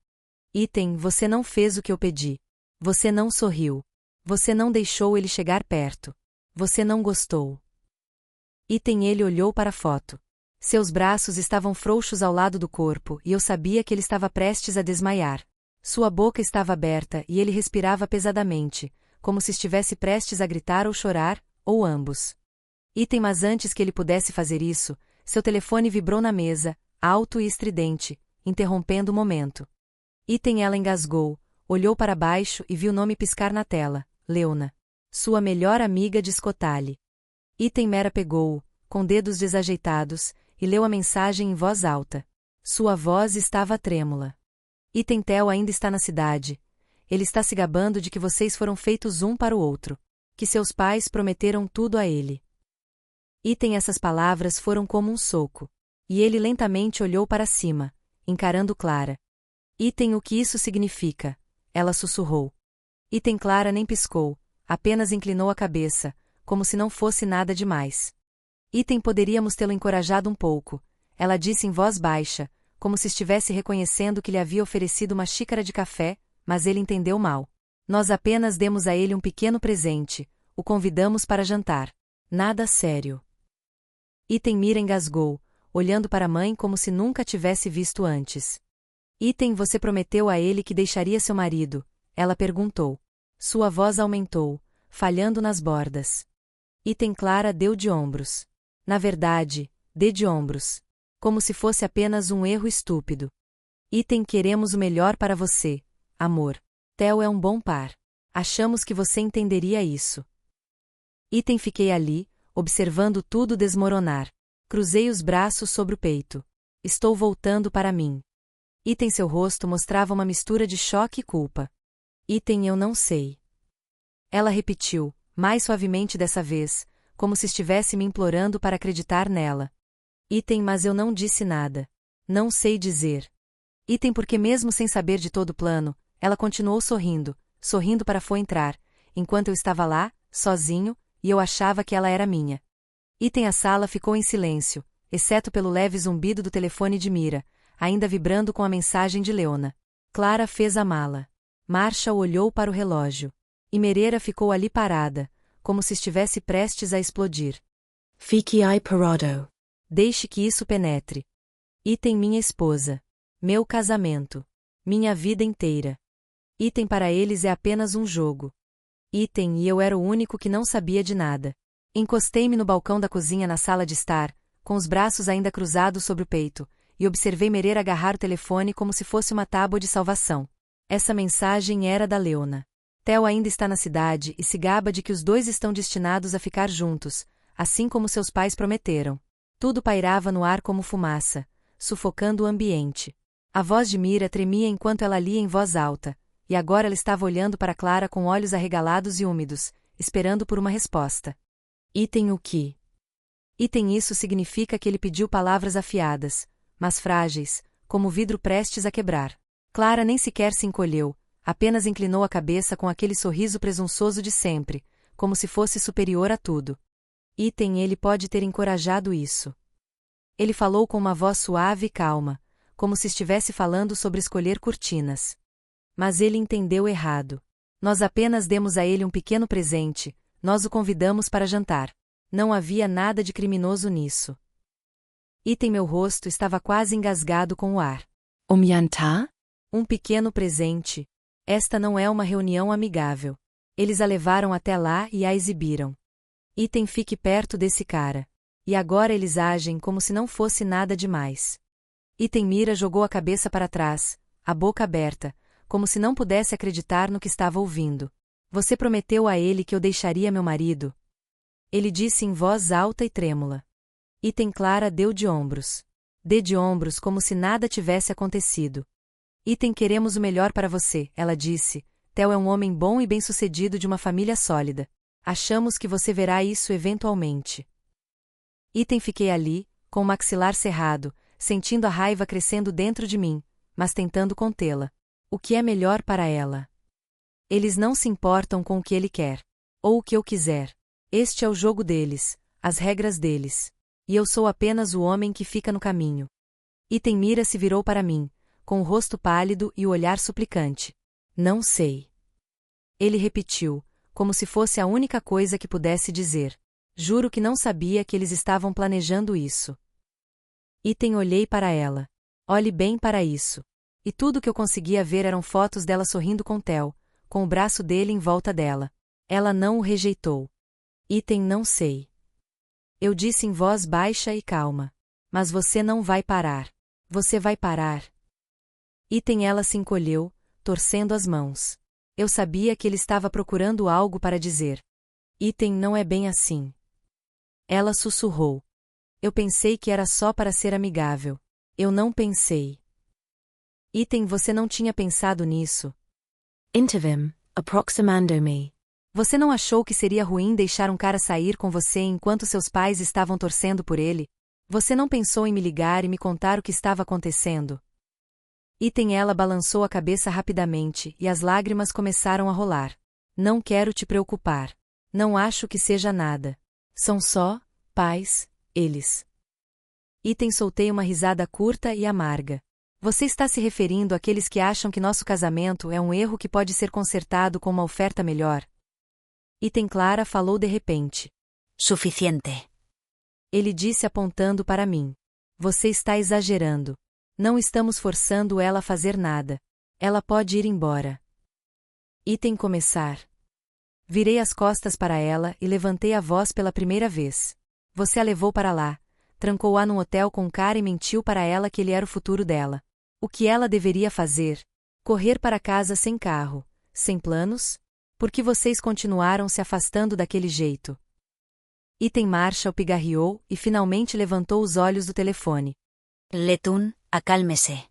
Item, você não fez o que eu pedi. Você não sorriu. Você não deixou ele chegar perto. Você não gostou. Item, ele olhou para a foto. Seus braços estavam frouxos ao lado do corpo e eu sabia que ele estava prestes a desmaiar. Sua boca estava aberta e ele respirava pesadamente, como se estivesse prestes a gritar ou chorar, ou ambos. Item, mas antes que ele pudesse fazer isso, seu telefone vibrou na mesa, alto e estridente, interrompendo o momento. Item, ela engasgou, olhou para baixo e viu o nome piscar na tela, Leona. Sua melhor amiga de Scotale. Item, Mera pegou-o, com dedos desajeitados, e leu a mensagem em voz alta. Sua voz estava trêmula. Item, Theo ainda está na cidade. Ele está se gabando de que vocês foram feitos um para o outro. Que seus pais prometeram tudo a ele. Item, essas palavras foram como um soco. E ele lentamente olhou para cima, encarando Clara. Item, o que isso significa? Ela sussurrou. Item, Clara nem piscou, apenas inclinou a cabeça, como se não fosse nada demais. Item, poderíamos tê-lo encorajado um pouco, ela disse em voz baixa, como se estivesse reconhecendo que lhe havia oferecido uma xícara de café, mas ele entendeu mal. Nós apenas demos a ele um pequeno presente, o convidamos para jantar. Nada sério. Item, Mira engasgou, olhando para a mãe como se nunca tivesse visto antes. Item, você prometeu a ele que deixaria seu marido, ela perguntou. Sua voz aumentou, falhando nas bordas. Item, Clara deu de ombros. Na verdade, dê de ombros. Como se fosse apenas um erro estúpido. Item, queremos o melhor para você, amor. Theo é um bom par. Achamos que você entenderia isso. Item, fiquei ali, observando tudo desmoronar. Cruzei os braços sobre o peito. Estou voltando para mim. Item, seu rosto mostrava uma mistura de choque e culpa. Item, eu não sei. Ela repetiu, mais suavemente dessa vez, como se estivesse me implorando para acreditar nela. Item, mas eu não disse nada. Não sei dizer. Item, porque mesmo sem saber de todo o plano, ela continuou sorrindo para Fo entrar, enquanto eu estava lá, sozinho, e eu achava que ela era minha. Item, a sala ficou em silêncio, exceto pelo leve zumbido do telefone de Mira, ainda vibrando com a mensagem de Leona. Clara fez a mala. Marshall olhou para o relógio. E Mereira ficou ali parada, como se estivesse prestes a explodir. Fique aí parado. Deixe que isso penetre. Item, minha esposa. Meu casamento. Minha vida inteira. Item, para eles é apenas um jogo. Item, e eu era o único que não sabia de nada. Encostei-me no balcão da cozinha na sala de estar, com os braços ainda cruzados sobre o peito, e observei Mereira agarrar o telefone como se fosse uma tábua de salvação. Essa mensagem era da Leona. Theo ainda está na cidade e se gaba de que os dois estão destinados a ficar juntos, assim como seus pais prometeram. Tudo pairava no ar como fumaça, sufocando o ambiente. A voz de Mira tremia enquanto ela lia em voz alta, e agora ela estava olhando para Clara com olhos arregalados e úmidos, esperando por uma resposta. Item, o que? Item, isso significa que ele pediu palavras afiadas, mas frágeis, como vidro prestes a quebrar. Clara nem sequer se encolheu, apenas inclinou a cabeça com aquele sorriso presunçoso de sempre, como se fosse superior a tudo. Item, ele pode ter encorajado isso. Ele falou com uma voz suave e calma, como se estivesse falando sobre escolher cortinas. Mas ele entendeu errado. Nós apenas demos a ele um pequeno presente, nós o convidamos para jantar. Não havia nada de criminoso nisso. Item, meu rosto estava quase engasgado com o ar. Jantar? Um pequeno presente. Esta não é uma reunião amigável. Eles a levaram até lá e a exibiram. Item, fique perto desse cara. E agora eles agem como se não fosse nada demais. Item, Mira jogou a cabeça para trás, a boca aberta, como se não pudesse acreditar no que estava ouvindo. Você prometeu a ele que eu deixaria meu marido? Ele disse em voz alta e trêmula. Item, Clara deu de ombros. Dê de ombros como se nada tivesse acontecido. Item, queremos o melhor para você, ela disse. Theo é um homem bom e bem-sucedido de uma família sólida. Achamos que você verá isso eventualmente. Item, fiquei ali, com o maxilar cerrado, sentindo a raiva crescendo dentro de mim, mas tentando contê-la. O que é melhor para ela? Eles não se importam com o que ele quer. Ou o que eu quiser. Este é o jogo deles, as regras deles. E eu sou apenas o homem que fica no caminho. Item Mira se virou para mim, com o rosto pálido e o olhar suplicante. Não sei. Ele repetiu, como se fosse a única coisa que pudesse dizer. Juro que não sabia que eles estavam planejando isso. Item olhei para ela. Olhe bem para isso. E tudo que eu conseguia ver eram fotos dela sorrindo com Theo, com o braço dele em volta dela. Ela não o rejeitou. Item não sei. Eu disse em voz baixa e calma. Mas você não vai parar. Você vai parar. Item ela se encolheu, torcendo as mãos. Eu sabia que ele estava procurando algo para dizer. Item não é bem assim. Ela sussurrou. Eu pensei que era só para ser amigável. Eu não pensei. Item você não tinha pensado nisso. Intervim, aproximando-me. Você não achou que seria ruim deixar um cara sair com você enquanto seus pais estavam torcendo por ele? Você não pensou em me ligar e me contar o que estava acontecendo? Item ela balançou a cabeça rapidamente e as lágrimas começaram a rolar. Não quero te preocupar. Não acho que seja nada. São só pais, eles. Item soltei uma risada curta e amarga. Você está se referindo àqueles que acham que nosso casamento é um erro que pode ser consertado com uma oferta melhor? Item Clara falou de repente. Suficiente. Ele disse apontando para mim. Você está exagerando. Não estamos forçando ela a fazer nada. Ela pode ir embora. Item começar. Virei as costas para ela e levantei a voz pela primeira vez. Você a levou para lá, trancou-a num hotel com um cara e mentiu para ela que ele era o futuro dela. O que ela deveria fazer? Correr para casa sem carro, sem planos? Por que vocês continuaram se afastando daquele jeito? Item Marshall pigarreou e finalmente levantou os olhos do telefone. Letun, acalme-se.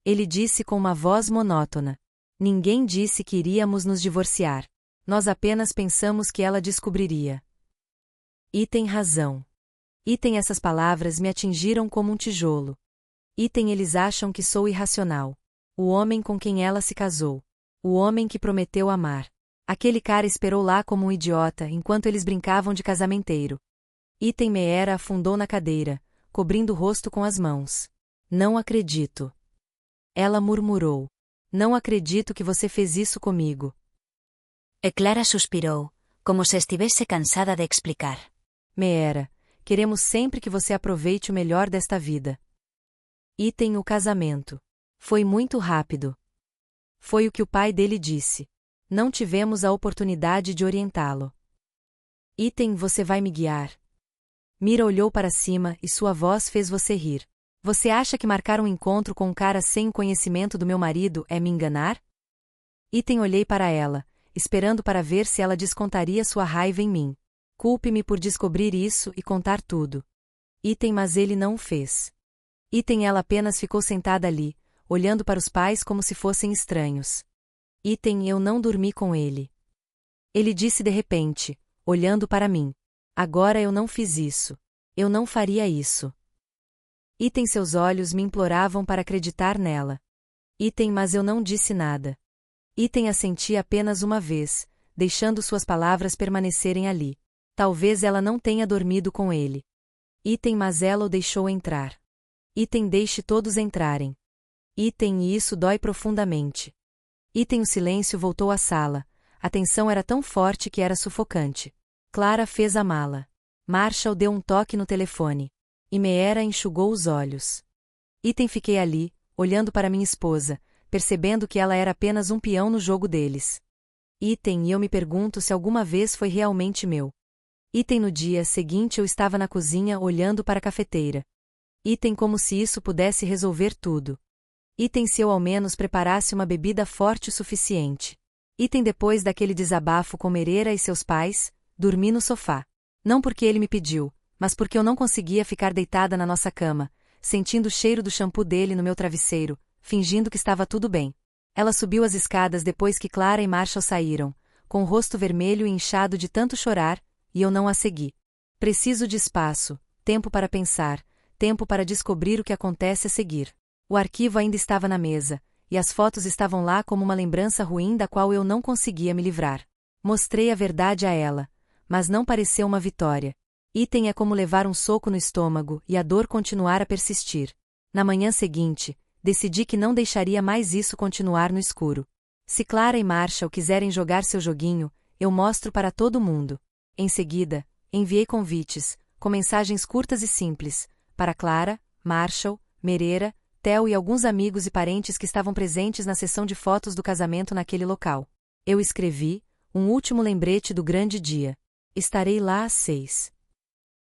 Ele disse com uma voz monótona. Ninguém disse que iríamos nos divorciar. Nós apenas pensamos que ela descobriria. Item razão. Item essas palavras me atingiram como um tijolo. Item eles acham que sou irracional. O homem com quem ela se casou. O homem que prometeu amar. Aquele cara esperou lá como um idiota enquanto eles brincavam de casamenteiro. Item Meera afundou na cadeira, cobrindo o rosto com as mãos. Não acredito. Ela murmurou. Não acredito que você fez isso comigo. E Clara suspirou, como se estivesse cansada de explicar. Meera, queremos sempre que você aproveite o melhor desta vida. Item o casamento. Foi muito rápido. Foi o que o pai dele disse. Não tivemos a oportunidade de orientá-lo. Item você vai me guiar. Mira olhou para cima e sua voz fez você rir. Você acha que marcar um encontro com um cara sem o conhecimento do meu marido é me enganar? Item olhei para ela, esperando para ver se ela descontaria sua raiva em mim. Culpe-me por descobrir isso e contar tudo. Item mas ele não o fez. Item ela apenas ficou sentada ali, olhando para os pais como se fossem estranhos. Item eu não dormi com ele. Ele disse de repente, olhando para mim. Agora eu não fiz isso. Eu não faria isso. Item seus olhos me imploravam para acreditar nela. Item mas eu não disse nada. Item assenti apenas uma vez, deixando suas palavras permanecerem ali. Talvez ela não tenha dormido com ele. Item mas ela o deixou entrar. Item deixe todos entrarem. Item e isso dói profundamente. Item o silêncio voltou à sala. A tensão era tão forte que era sufocante. Clara fez a mala. Marshall deu um toque no telefone. E Meera enxugou os olhos. Item fiquei ali, olhando para minha esposa, percebendo que ela era apenas um peão no jogo deles. Item e eu me pergunto se alguma vez foi realmente meu. Item no dia seguinte eu estava na cozinha olhando para a cafeteira. Item como se isso pudesse resolver tudo. Item se eu ao menos preparasse uma bebida forte o suficiente. Item depois daquele desabafo com Meera e seus pais, dormi no sofá. Não porque ele me pediu, mas porque eu não conseguia ficar deitada na nossa cama, sentindo o cheiro do shampoo dele no meu travesseiro, fingindo que estava tudo bem. Ela subiu as escadas depois que Clara e Marshall saíram, com o rosto vermelho e inchado de tanto chorar, e eu não a segui. Preciso de espaço, tempo para pensar, tempo para descobrir o que acontece a seguir. O arquivo ainda estava na mesa, e as fotos estavam lá como uma lembrança ruim da qual eu não conseguia me livrar. Mostrei a verdade a ela, mas não pareceu uma vitória. Item é como levar um soco no estômago e a dor continuar a persistir. Na manhã seguinte, decidi que não deixaria mais isso continuar no escuro. Se Clara e Marshall quiserem jogar seu joguinho, eu mostro para todo mundo. Em seguida, enviei convites, com mensagens curtas e simples, para Clara, Marshall, Mereira, Theo e alguns amigos e parentes que estavam presentes na sessão de fotos do casamento naquele local. Eu escrevi, um último lembrete do grande dia. Estarei lá às 6.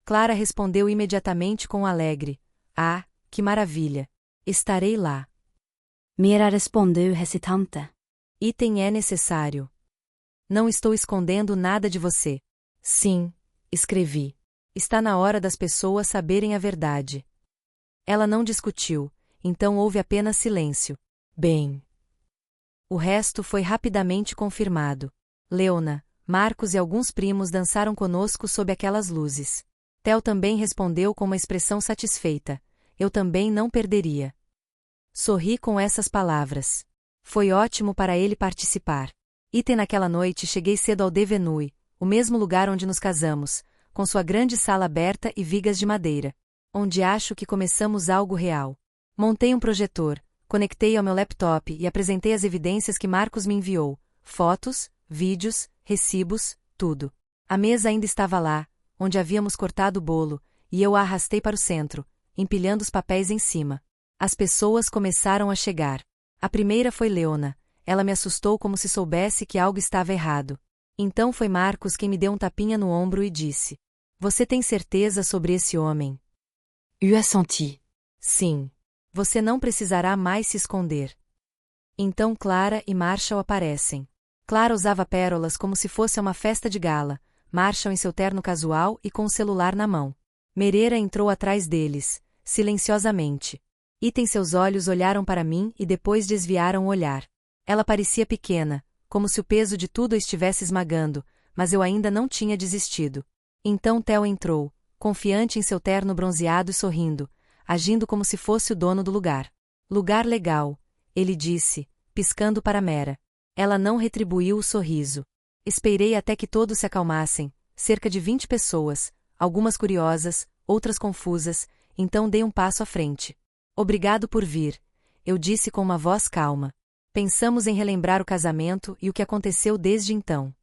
Clara respondeu imediatamente com um alegre: Ah, que maravilha! Estarei lá. Mera respondeu hesitante. Item é necessário. Não estou escondendo nada de você. Sim, escrevi. Está na hora das pessoas saberem a verdade. Ela não discutiu, então houve apenas silêncio. Bem. O resto foi rapidamente confirmado. Leona, Marcos e alguns primos dançaram conosco sob aquelas luzes. Theo também respondeu com uma expressão satisfeita. Eu também não perderia. Sorri com essas palavras. Foi ótimo para ele participar. Item naquela noite cheguei cedo ao Devenue, o mesmo lugar onde nos casamos, com sua grande sala aberta e vigas de madeira, onde acho que começamos algo real. Montei um projetor, conectei ao meu laptop e apresentei as evidências que Marcos me enviou, fotos, vídeos, recibos, tudo. A mesa ainda estava lá, onde havíamos cortado o bolo, e eu a arrastei para o centro, empilhando os papéis em cima. As pessoas começaram a chegar. A primeira foi Leona. Ela me assustou como se soubesse que algo estava errado. Então foi Marcos quem me deu um tapinha no ombro e disse: Você tem certeza sobre esse homem? Eu assenti. Sim. Você não precisará mais se esconder. Então Clara e Marshall aparecem. Clara usava pérolas como se fosse uma festa de gala, Marshall em seu terno casual e com o celular na mão. Mereira entrou atrás deles, silenciosamente. Item seus olhos olharam para mim e depois desviaram o olhar. Ela parecia pequena, como se o peso de tudo a estivesse esmagando, mas eu ainda não tinha desistido. Então Theo entrou, confiante em seu terno bronzeado e sorrindo, agindo como se fosse o dono do lugar. Lugar legal, ele disse, piscando para Mera. Ela não retribuiu o sorriso. Esperei até que todos se acalmassem, cerca de 20 pessoas, algumas curiosas, outras confusas, então dei um passo à frente. Obrigado por vir, eu disse com uma voz calma. Pensamos em relembrar o casamento e o que aconteceu desde então.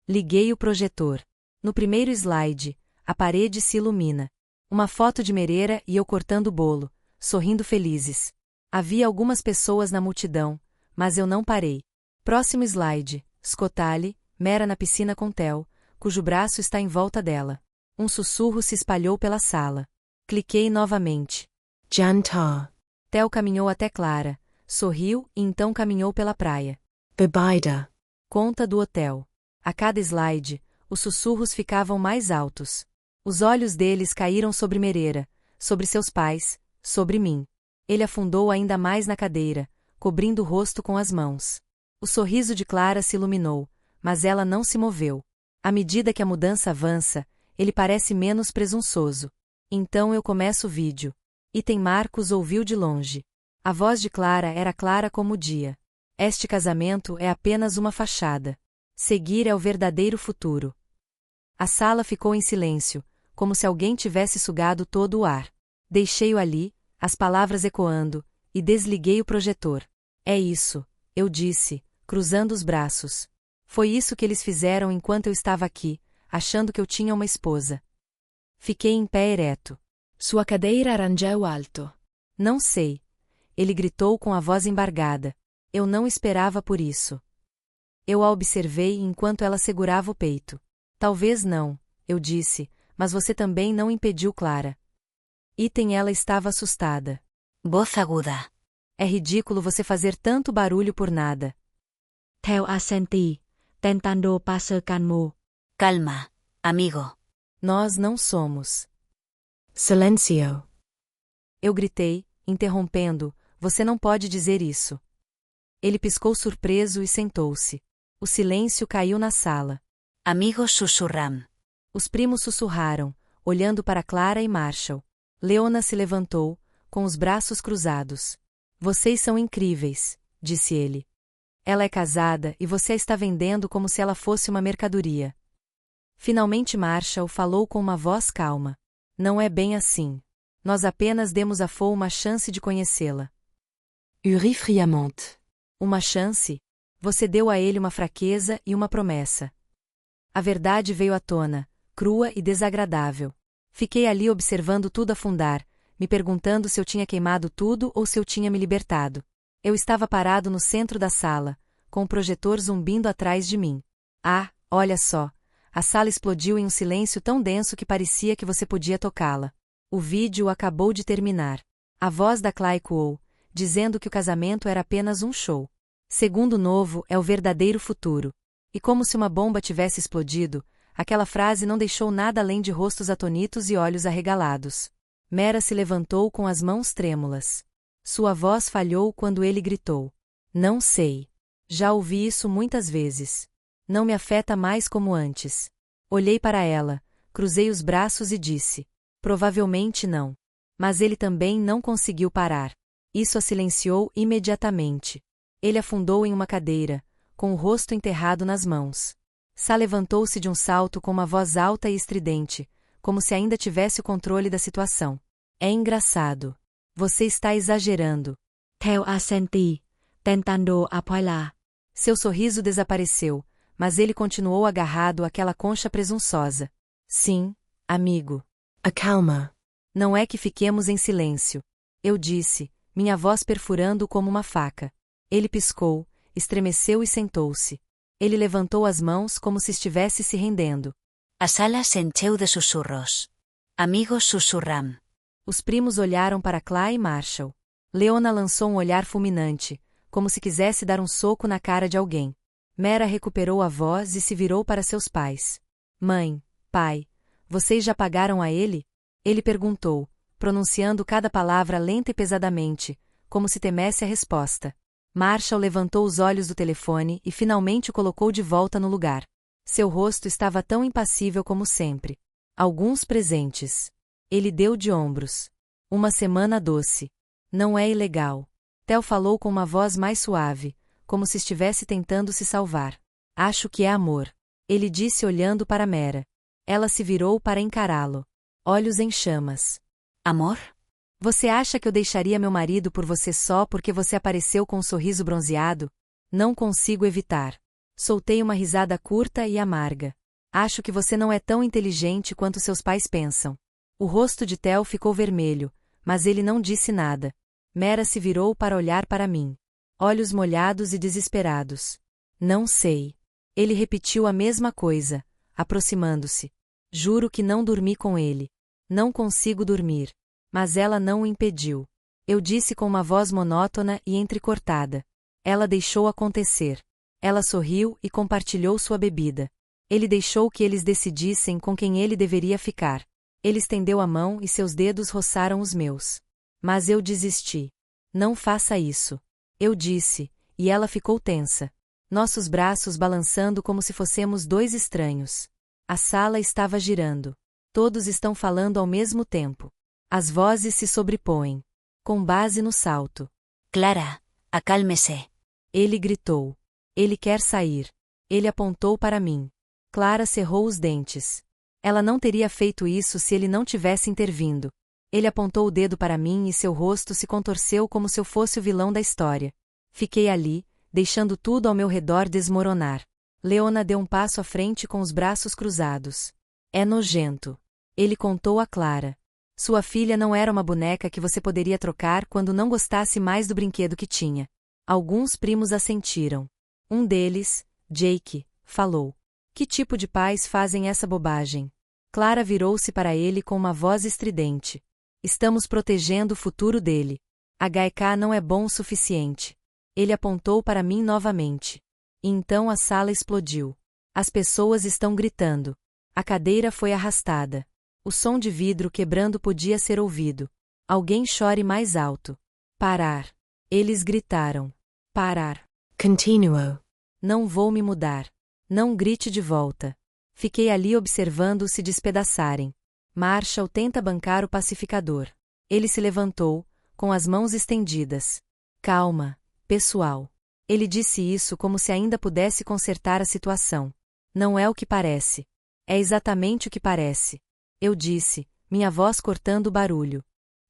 Liguei o projetor. No primeiro slide, a parede se ilumina. Uma foto de Mereira e eu cortando o bolo, sorrindo felizes. Havia algumas pessoas na multidão, mas eu não parei. Próximo slide, Scotale, Mera na piscina com Theo, cujo braço está em volta dela. Um sussurro se espalhou pela sala. Cliquei novamente. Jantar. Theo caminhou até Clara, sorriu e então caminhou pela praia. Bebida. Conta do hotel. A cada slide, os sussurros ficavam mais altos. Os olhos deles caíram sobre Mereira, sobre seus pais, sobre mim. Ele afundou ainda mais na cadeira, cobrindo o rosto com as mãos. O sorriso de Clara se iluminou, mas ela não se moveu. À medida que a mudança avança, ele parece menos presunçoso. Então eu começo o vídeo. Item Marcos ouviu de longe. A voz de Clara era clara como o dia. Este casamento é apenas uma fachada. Seguir é o verdadeiro futuro. A sala ficou em silêncio, como se alguém tivesse sugado todo o ar. Deixei-o ali, as palavras ecoando, e desliguei o projetor. É isso, eu disse, cruzando os braços. Foi isso que eles fizeram enquanto eu estava aqui, achando que eu tinha uma esposa. Fiquei em pé ereto. Sua cadeira rangeu alto. Não sei. Ele gritou com a voz embargada. Eu não esperava por isso. Eu a observei enquanto ela segurava o peito. Talvez não, eu disse, mas você também não impediu Clara. Item ela estava assustada. Voz aguda. É ridículo você fazer tanto barulho por nada. Theo assenti, tentando parecer calmo. Calma, amigo. Nós não somos. Silencio. Eu gritei, interrompendo, você não pode dizer isso. Ele piscou surpreso e sentou-se. O silêncio caiu na sala. Amigos sussurram. Os primos sussurraram, olhando para Clara e Marshall. Leona se levantou, com os braços cruzados. Vocês são incríveis, disse ele. Ela é casada e você a está vendendo como se ela fosse uma mercadoria. Finalmente Marshall falou com uma voz calma. Não é bem assim. Nós apenas demos a Fo uma chance de conhecê-la. Uri friamente. Uma chance? Você deu a ele uma fraqueza e uma promessa. A verdade veio à tona, crua e desagradável. Fiquei ali observando tudo afundar, me perguntando se eu tinha queimado tudo ou se eu tinha me libertado. Eu estava parado no centro da sala, com o projetor zumbindo atrás de mim. Ah, olha só! A sala explodiu em um silêncio tão denso que parecia que você podia tocá-la. O vídeo acabou de terminar. A voz da Clay ecoou, dizendo que o casamento era apenas um show. Segundo novo é o verdadeiro futuro. E como se uma bomba tivesse explodido, aquela frase não deixou nada além de rostos atonitos e olhos arregalados. Mera se levantou com as mãos trêmulas. Sua voz falhou quando ele gritou. Não sei. Já ouvi isso muitas vezes. Não me afeta mais como antes. Olhei para ela, cruzei os braços e disse. Provavelmente não. Mas ele também não conseguiu parar. Isso a silenciou imediatamente. Ele afundou em uma cadeira, com o rosto enterrado nas mãos. Sá levantou-se de um salto com uma voz alta e estridente, como se ainda tivesse o controle da situação. É engraçado. Você está exagerando. Theo assenti, tentando apoiar. Seu sorriso desapareceu, mas ele continuou agarrado àquela concha presunçosa. Sim, amigo. Acalma. Não é que fiquemos em silêncio. Eu disse, minha voz perfurando como uma faca. Ele piscou, estremeceu e sentou-se. Ele levantou as mãos como se estivesse se rendendo. A sala se encheu de sussurros. Amigos sussurram. Os primos olharam para Clay e Marshall. Leona lançou um olhar fulminante, como se quisesse dar um soco na cara de alguém. Mera recuperou a voz e se virou para seus pais. Mãe, pai, vocês já pagaram a ele? Ele perguntou, pronunciando cada palavra lenta e pesadamente, como se temesse a resposta. Marshall levantou os olhos do telefone e finalmente o colocou de volta no lugar. Seu rosto estava tão impassível como sempre. Alguns presentes. Ele deu de ombros. Uma semana doce. Não é ilegal. Theo falou com uma voz mais suave, como se estivesse tentando se salvar. Acho que é amor. Ele disse olhando para Mera. Ela se virou para encará-lo. Olhos em chamas. Amor? Você acha que eu deixaria meu marido por você só porque você apareceu com um sorriso bronzeado? Não consigo evitar. Soltei uma risada curta e amarga. Acho que você não é tão inteligente quanto seus pais pensam. O rosto de Theo ficou vermelho, mas ele não disse nada. Mera se virou para olhar para mim. Olhos molhados e desesperados. Não sei. Ele repetiu a mesma coisa, aproximando-se. Juro que não dormi com ele. Não consigo dormir. Mas ela não o impediu. Eu disse com uma voz monótona e entrecortada. Ela deixou acontecer. Ela sorriu e compartilhou sua bebida. Ele deixou que eles decidissem com quem ele deveria ficar. Ele estendeu a mão e seus dedos roçaram os meus. Mas eu desisti. Não faça isso. Eu disse, e ela ficou tensa. Nossos braços balançando como se fossemos dois estranhos. A sala estava girando. Todos estão falando ao mesmo tempo. As vozes se sobrepõem. Com base no salto. Clara, acalme-se. Ele gritou. Ele quer sair. Ele apontou para mim. Clara cerrou os dentes. Ela não teria feito isso se ele não tivesse intervindo. Ele apontou o dedo para mim e seu rosto se contorceu como se eu fosse o vilão da história. Fiquei ali, deixando tudo ao meu redor desmoronar. Leona deu um passo à frente com os braços cruzados. É nojento. Ele contou a Clara. Sua filha não era uma boneca que você poderia trocar quando não gostasse mais do brinquedo que tinha. Alguns primos assentiram. Um deles, Jake, falou. Que tipo de pais fazem essa bobagem? Clara virou-se para ele com uma voz estridente. Estamos protegendo o futuro dele. HK não é bom o suficiente. Ele apontou para mim novamente. E então a sala explodiu. As pessoas estão gritando. A cadeira foi arrastada. O som de vidro quebrando podia ser ouvido. Alguém chore mais alto. Parar. Eles gritaram. Parar. Continuo. Não vou me mudar. Não grite de volta. Fiquei ali observando-os se despedaçarem. Marshall tenta bancar o pacificador. Ele se levantou, com as mãos estendidas. Calma, pessoal. Ele disse isso como se ainda pudesse consertar a situação. Não é o que parece. É exatamente o que parece. Eu disse, minha voz cortando o barulho.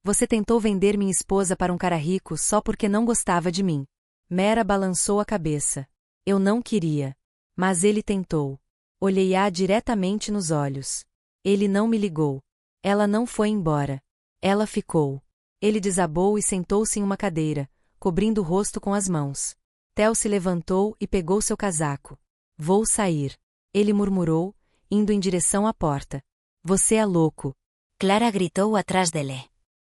Você tentou vender minha esposa para um cara rico só porque não gostava de mim. Mera balançou a cabeça. Eu não queria. Mas ele tentou. Olhei-a diretamente nos olhos. Ele não me ligou. Ela não foi embora. Ela ficou. Ele desabou e sentou-se em uma cadeira, cobrindo o rosto com as mãos. Theo se levantou e pegou seu casaco. Vou sair. Ele murmurou, indo em direção à porta. Você é louco. Clara gritou atrás dele.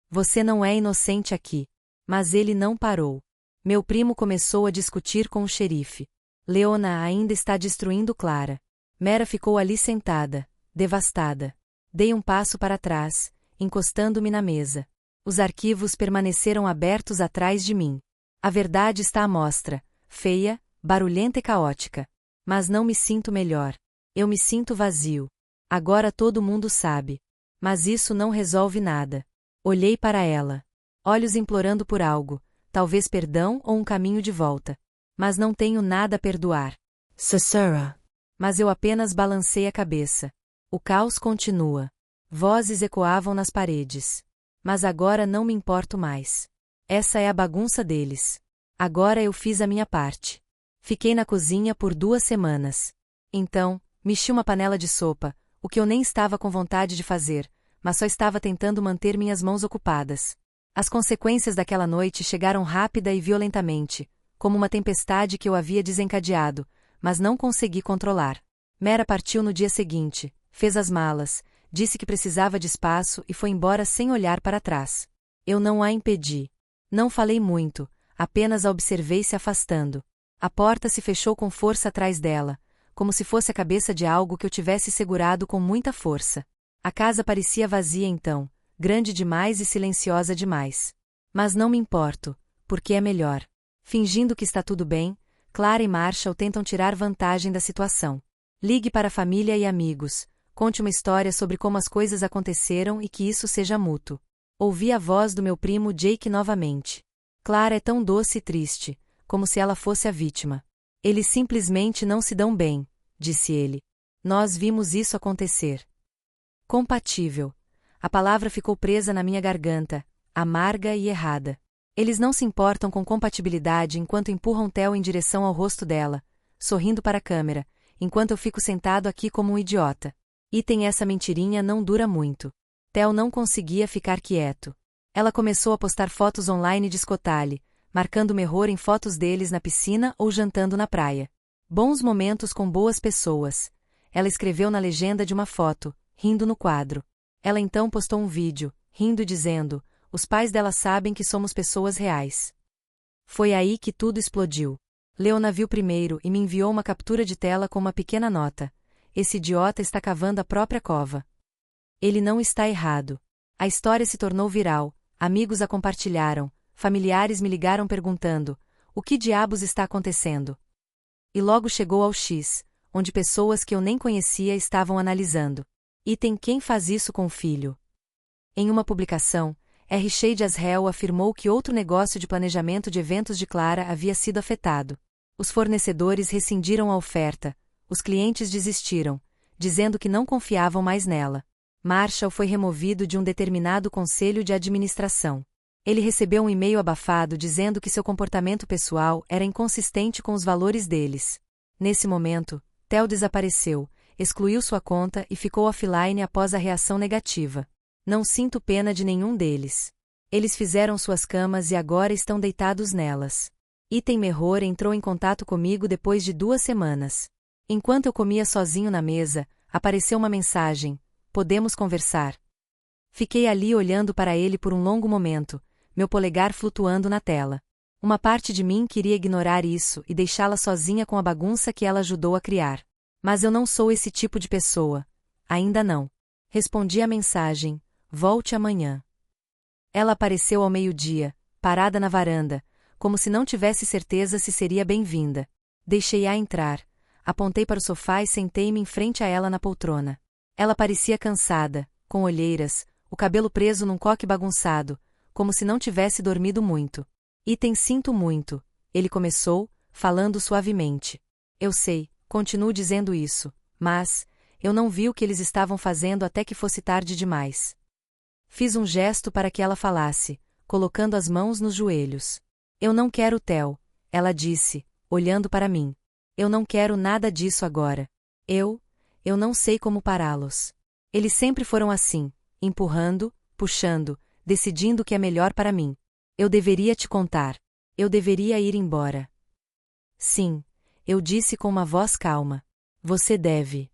Você não é inocente aqui. Mas ele não parou. Meu primo começou a discutir com o xerife. Leona ainda está destruindo Clara. Mera ficou ali sentada, devastada. Dei um passo para trás, encostando-me na mesa. Os arquivos permaneceram abertos atrás de mim. A verdade está à mostra, feia, barulhenta e caótica. Mas não me sinto melhor. Eu me sinto vazio. Agora todo mundo sabe. Mas isso não resolve nada. Olhei para ela. Olhos implorando por algo, talvez perdão ou um caminho de volta. Mas não tenho nada a perdoar. Sussurra. Mas eu apenas balancei a cabeça. O caos continua. Vozes ecoavam nas paredes. Mas agora não me importo mais. Essa é a bagunça deles. Agora eu fiz a minha parte. Fiquei na cozinha por 2 semanas. Então, mexi uma panela de sopa, o que eu nem estava com vontade de fazer, mas só estava tentando manter minhas mãos ocupadas. As consequências daquela noite chegaram rápida e violentamente, como uma tempestade que eu havia desencadeado, mas não consegui controlar. Mera partiu no dia seguinte, fez as malas, disse que precisava de espaço e foi embora sem olhar para trás. Eu não a impedi. Não falei muito, apenas a observei se afastando. A porta se fechou com força atrás dela, como se fosse a cabeça de algo que eu tivesse segurado com muita força. A casa parecia vazia então, grande demais e silenciosa demais. Mas não me importo, porque é melhor. Fingindo que está tudo bem, Clara e Marshall tentam tirar vantagem da situação. Ligue para a família e amigos, conte uma história sobre como as coisas aconteceram e que isso seja mútuo. Ouvi a voz do meu primo Jake novamente. Clara é tão doce e triste, como se ela fosse a vítima. Eles simplesmente não se dão bem, disse ele. Nós vimos isso acontecer. Compatível. A palavra ficou presa na minha garganta, amarga e errada. Eles não se importam com compatibilidade enquanto empurram Theo em direção ao rosto dela, sorrindo para a câmera, enquanto eu fico sentado aqui como um idiota. E tem essa mentirinha não dura muito. Theo não conseguia ficar quieto. Ela começou a postar fotos online de Scotale, marcando erro em fotos deles na piscina ou jantando na praia. Bons momentos com boas pessoas. Ela escreveu na legenda de uma foto, rindo no quadro. Ela então postou um vídeo, rindo e dizendo: os pais dela sabem que somos pessoas reais. Foi aí que tudo explodiu. Leona viu primeiro e me enviou uma captura de tela com uma pequena nota. Esse idiota está cavando a própria cova. Ele não está errado. A história se tornou viral, amigos a compartilharam, familiares me ligaram perguntando: o que diabos está acontecendo? E logo chegou ao X, onde pessoas que eu nem conhecia estavam analisando. E tem quem faz isso com o filho. Em uma publicação, R. Shade Asrael afirmou que outro negócio de planejamento de eventos de Clara havia sido afetado. Os fornecedores rescindiram a oferta, os clientes desistiram, dizendo que não confiavam mais nela. Marshall foi removido de um determinado conselho de administração. Ele recebeu um e-mail abafado dizendo que seu comportamento pessoal era inconsistente com os valores deles. Nesse momento, Theo desapareceu, excluiu sua conta e ficou offline após a reação negativa. Não sinto pena de nenhum deles. Eles fizeram suas camas e agora estão deitados nelas. Item Merror entrou em contato comigo depois de 2 semanas. Enquanto eu comia sozinho na mesa, apareceu uma mensagem: podemos conversar. Fiquei ali olhando para ele por um longo momento, meu polegar flutuando na tela. Uma parte de mim queria ignorar isso e deixá-la sozinha com a bagunça que ela ajudou a criar. Mas eu não sou esse tipo de pessoa. Ainda não. Respondi a mensagem: volte amanhã. Ela apareceu ao meio-dia, parada na varanda, como se não tivesse certeza se seria bem-vinda. Deixei-a entrar. Apontei para o sofá e sentei-me em frente a ela na poltrona. Ela parecia cansada, com olheiras, o cabelo preso num coque bagunçado, como se não tivesse dormido muito. Item sinto muito, ele começou, falando suavemente. Eu sei, continuo dizendo isso, mas eu não vi o que eles estavam fazendo até que fosse tarde demais. Fiz um gesto para que ela falasse, colocando as mãos nos joelhos. Eu não quero Theo, ela disse, olhando para mim. Eu não quero nada disso agora. Eu não sei como pará-los. Eles sempre foram assim, empurrando, puxando, decidindo o que é melhor para mim. Eu deveria te contar. Eu deveria ir embora. Sim, eu disse com uma voz calma. Você deve.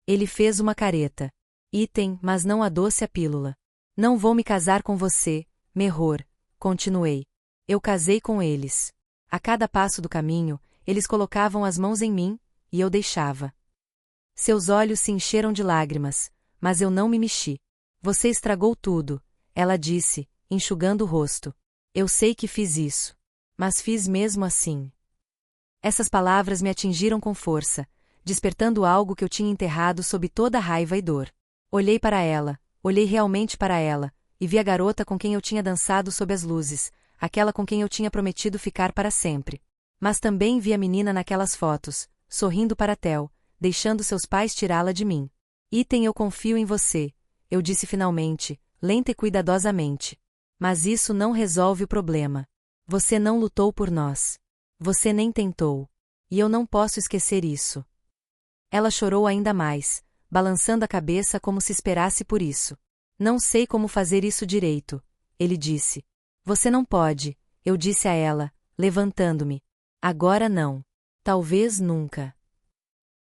Ele fez uma careta. Item, mas não adoce a pílula. Não vou me casar com você, Mehor, continuei. Eu casei com eles. A cada passo do caminho, eles colocavam as mãos em mim, e eu deixava. Seus olhos se encheram de lágrimas, mas eu não me mexi. Você estragou tudo, ela disse, enxugando o rosto. Eu sei que fiz isso. Mas fiz mesmo assim. Essas palavras me atingiram com força, despertando algo que eu tinha enterrado sob toda a raiva e dor. Olhei para ela, olhei realmente para ela, e vi a garota com quem eu tinha dançado sob as luzes, aquela com quem eu tinha prometido ficar para sempre. Mas também vi a menina naquelas fotos, sorrindo para Theo, deixando seus pais tirá-la de mim. Item, eu confio em você, eu disse finalmente, lenta e cuidadosamente. Mas isso não resolve o problema. Você não lutou por nós. Você nem tentou. E eu não posso esquecer isso. Ela chorou ainda mais, balançando a cabeça como se esperasse por isso. Não sei como fazer isso direito, ele disse. Você não pode, eu disse a ela, levantando-me. Agora não. Talvez nunca.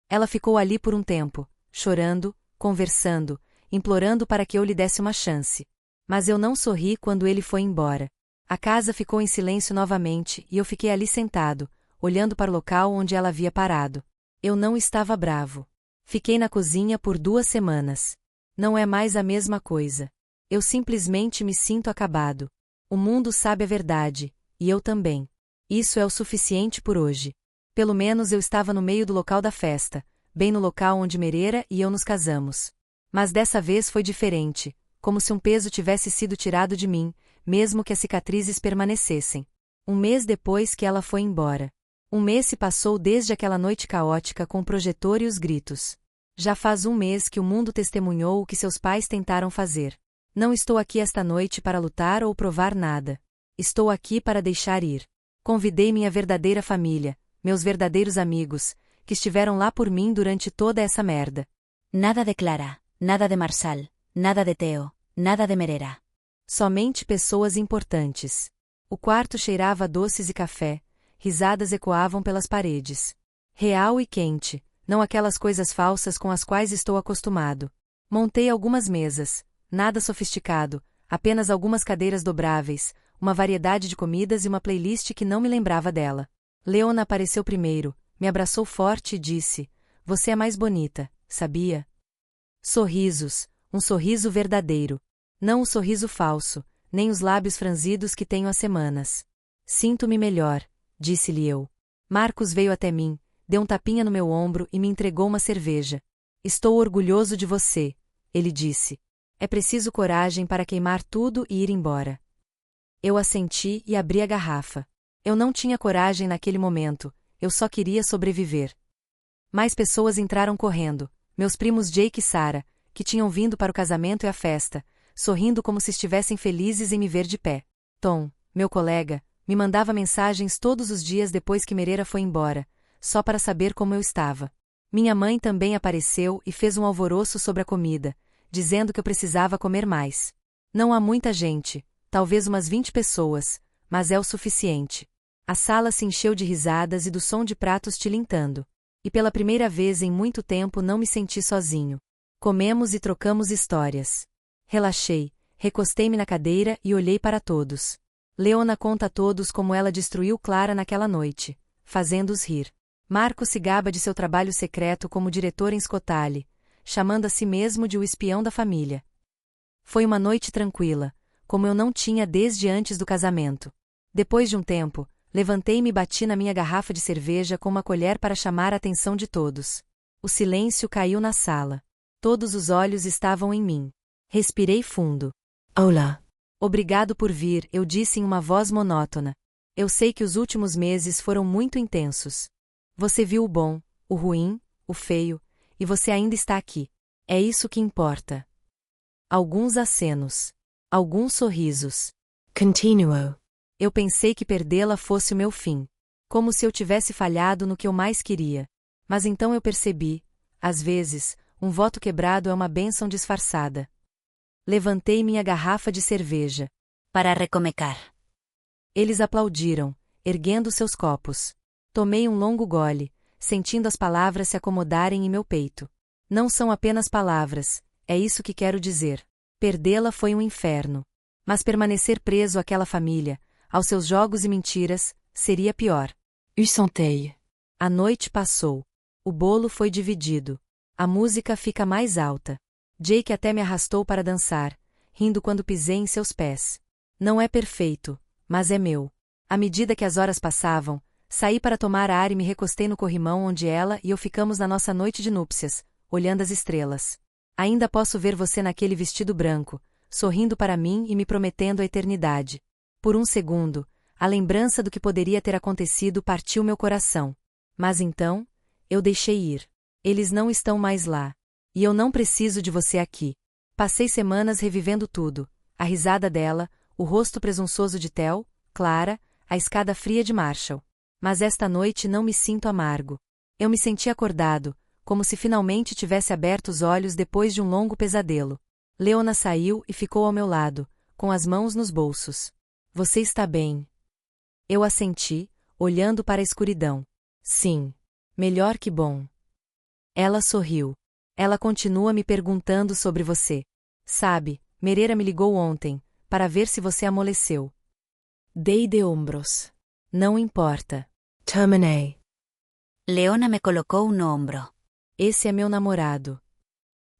Ela ficou ali por um tempo, chorando, conversando, implorando para que eu lhe desse uma chance. Mas eu não sorri quando ele foi embora. A casa ficou em silêncio novamente e eu fiquei ali sentado, olhando para o local onde ela havia parado. Eu não estava bravo. Fiquei na cozinha por 2 semanas. Não é mais a mesma coisa. Eu simplesmente me sinto acabado. O mundo sabe a verdade, e eu também. Isso é o suficiente por hoje. Pelo menos eu estava no meio do local da festa, bem no local onde Mereira e eu nos casamos. Mas dessa vez foi diferente, como se um peso tivesse sido tirado de mim, mesmo que as cicatrizes permanecessem. 1 mês depois que ela foi embora. 1 mês se passou desde aquela noite caótica com o projetor e os gritos. Já faz 1 mês que o mundo testemunhou o que seus pais tentaram fazer. Não estou aqui esta noite para lutar ou provar nada. Estou aqui para deixar ir. Convidei minha verdadeira família, meus verdadeiros amigos, que estiveram lá por mim durante toda essa merda. Nada de Clara, nada de Marçal, nada de Theo, nada de Mereira. Somente pessoas importantes. O quarto cheirava a doces e café, risadas ecoavam pelas paredes. Real e quente, não aquelas coisas falsas com as quais estou acostumado. Montei algumas mesas, nada sofisticado, apenas algumas cadeiras dobráveis, uma variedade de comidas e uma playlist que não me lembrava dela. Leona apareceu primeiro, me abraçou forte e disse: Você é mais bonita, sabia? Sorrisos, um sorriso verdadeiro. Não o sorriso falso, nem os lábios franzidos que tenho há semanas. Sinto-me melhor, disse-lhe eu. Marcos veio até mim, deu um tapinha no meu ombro e me entregou uma cerveja. Estou orgulhoso de você, ele disse. É preciso coragem para queimar tudo e ir embora. Eu assenti e abri a garrafa. Eu não tinha coragem naquele momento, eu só queria sobreviver. Mais pessoas entraram correndo, meus primos Jake e Sarah, que tinham vindo para o casamento e a festa, sorrindo como se estivessem felizes em me ver de pé. Tom, meu colega, me mandava mensagens todos os dias depois que Mereira foi embora, só para saber como eu estava. Minha mãe também apareceu e fez um alvoroço sobre a comida, dizendo que eu precisava comer mais. Não há muita gente, talvez umas 20 pessoas, mas é o suficiente. A sala se encheu de risadas e do som de pratos tilintando. E pela primeira vez em muito tempo não me senti sozinho. Comemos e trocamos histórias. Relaxei, recostei-me na cadeira e olhei para todos. Leona conta a todos como ela destruiu Clara naquela noite, fazendo-os rir. Marco se gaba de seu trabalho secreto como diretor em Scotale, chamando a si mesmo de o espião da família. Foi uma noite tranquila, como eu não tinha desde antes do casamento. Depois de um tempo, levantei-me e bati na minha garrafa de cerveja com uma colher para chamar a atenção de todos. O silêncio caiu na sala. Todos os olhos estavam em mim. Respirei fundo. Olá. Obrigado por vir, eu disse em uma voz monótona. Eu sei que os últimos meses foram muito intensos. Você viu o bom, o ruim, o feio, e você ainda está aqui. É isso que importa. Alguns acenos. Alguns sorrisos. Continuo. Eu pensei que perdê-la fosse o meu fim. Como se eu tivesse falhado no que eu mais queria. Mas então eu percebi, às vezes, um voto quebrado é uma bênção disfarçada. Levantei minha garrafa de cerveja. Para recomeçar. Eles aplaudiram, erguendo seus copos. Tomei um longo gole, sentindo as palavras se acomodarem em meu peito. Não são apenas palavras, é isso que quero dizer. Perdê-la foi um inferno. Mas permanecer preso àquela família, aos seus jogos e mentiras, seria pior. U sentei. A noite passou. O bolo foi dividido. A música fica mais alta. Jake até me arrastou para dançar, rindo quando pisei em seus pés. Não é perfeito, mas é meu. À medida que as horas passavam, saí para tomar ar e me recostei no corrimão onde ela e eu ficamos na nossa noite de núpcias, olhando as estrelas. Ainda posso ver você naquele vestido branco, sorrindo para mim e me prometendo a eternidade. Por um segundo, a lembrança do que poderia ter acontecido partiu meu coração. Mas então, eu deixei ir. Eles não estão mais lá. E eu não preciso de você aqui. Passei semanas revivendo tudo. A risada dela, o rosto presunçoso de Tel, Clara, a escada fria de Marshall. Mas esta noite não me sinto amargo. Eu me senti acordado, como se finalmente tivesse aberto os olhos depois de um longo pesadelo. Leona saiu e ficou ao meu lado, com as mãos nos bolsos. Você está bem? Eu assenti, olhando para a escuridão. Sim. Melhor que bom. Ela sorriu. Ela continua me perguntando sobre você. Sabe, Mereira me ligou ontem, para ver se você amoleceu. Dei de ombros. Não importa. Terminei. Leona me colocou no ombro. Esse é meu namorado.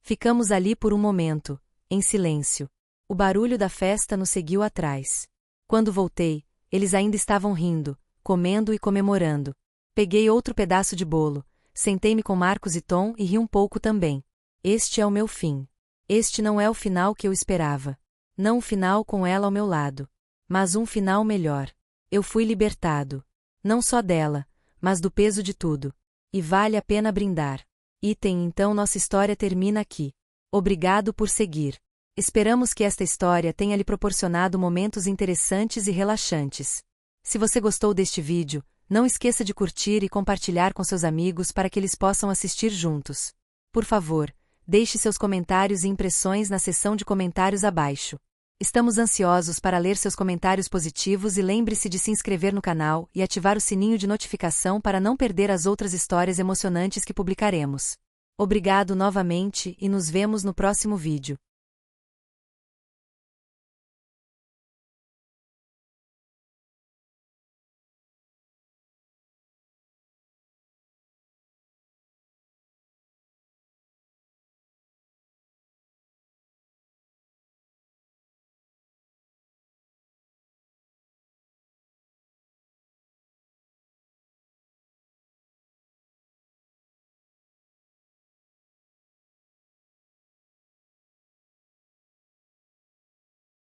Ficamos ali por um momento, em silêncio. O barulho da festa nos seguiu atrás. Quando voltei, eles ainda estavam rindo, comendo e comemorando. Peguei outro pedaço de bolo, sentei-me com Marcos e Tom e ri um pouco também. Este é o meu fim. Este não é o final que eu esperava. Não o final com ela ao meu lado. Mas um final melhor. Eu fui libertado. Não só dela, mas do peso de tudo. E vale a pena brindar. Então nossa história termina aqui. Obrigado por seguir. Esperamos que esta história tenha lhe proporcionado momentos interessantes e relaxantes. Se você gostou deste vídeo, não esqueça de curtir e compartilhar com seus amigos para que eles possam assistir juntos. Por favor, deixe seus comentários e impressões na seção de comentários abaixo. Estamos ansiosos para ler seus comentários positivos e lembre-se de se inscrever no canal e ativar o sininho de notificação para não perder as outras histórias emocionantes que publicaremos. Obrigado novamente e nos vemos no próximo vídeo.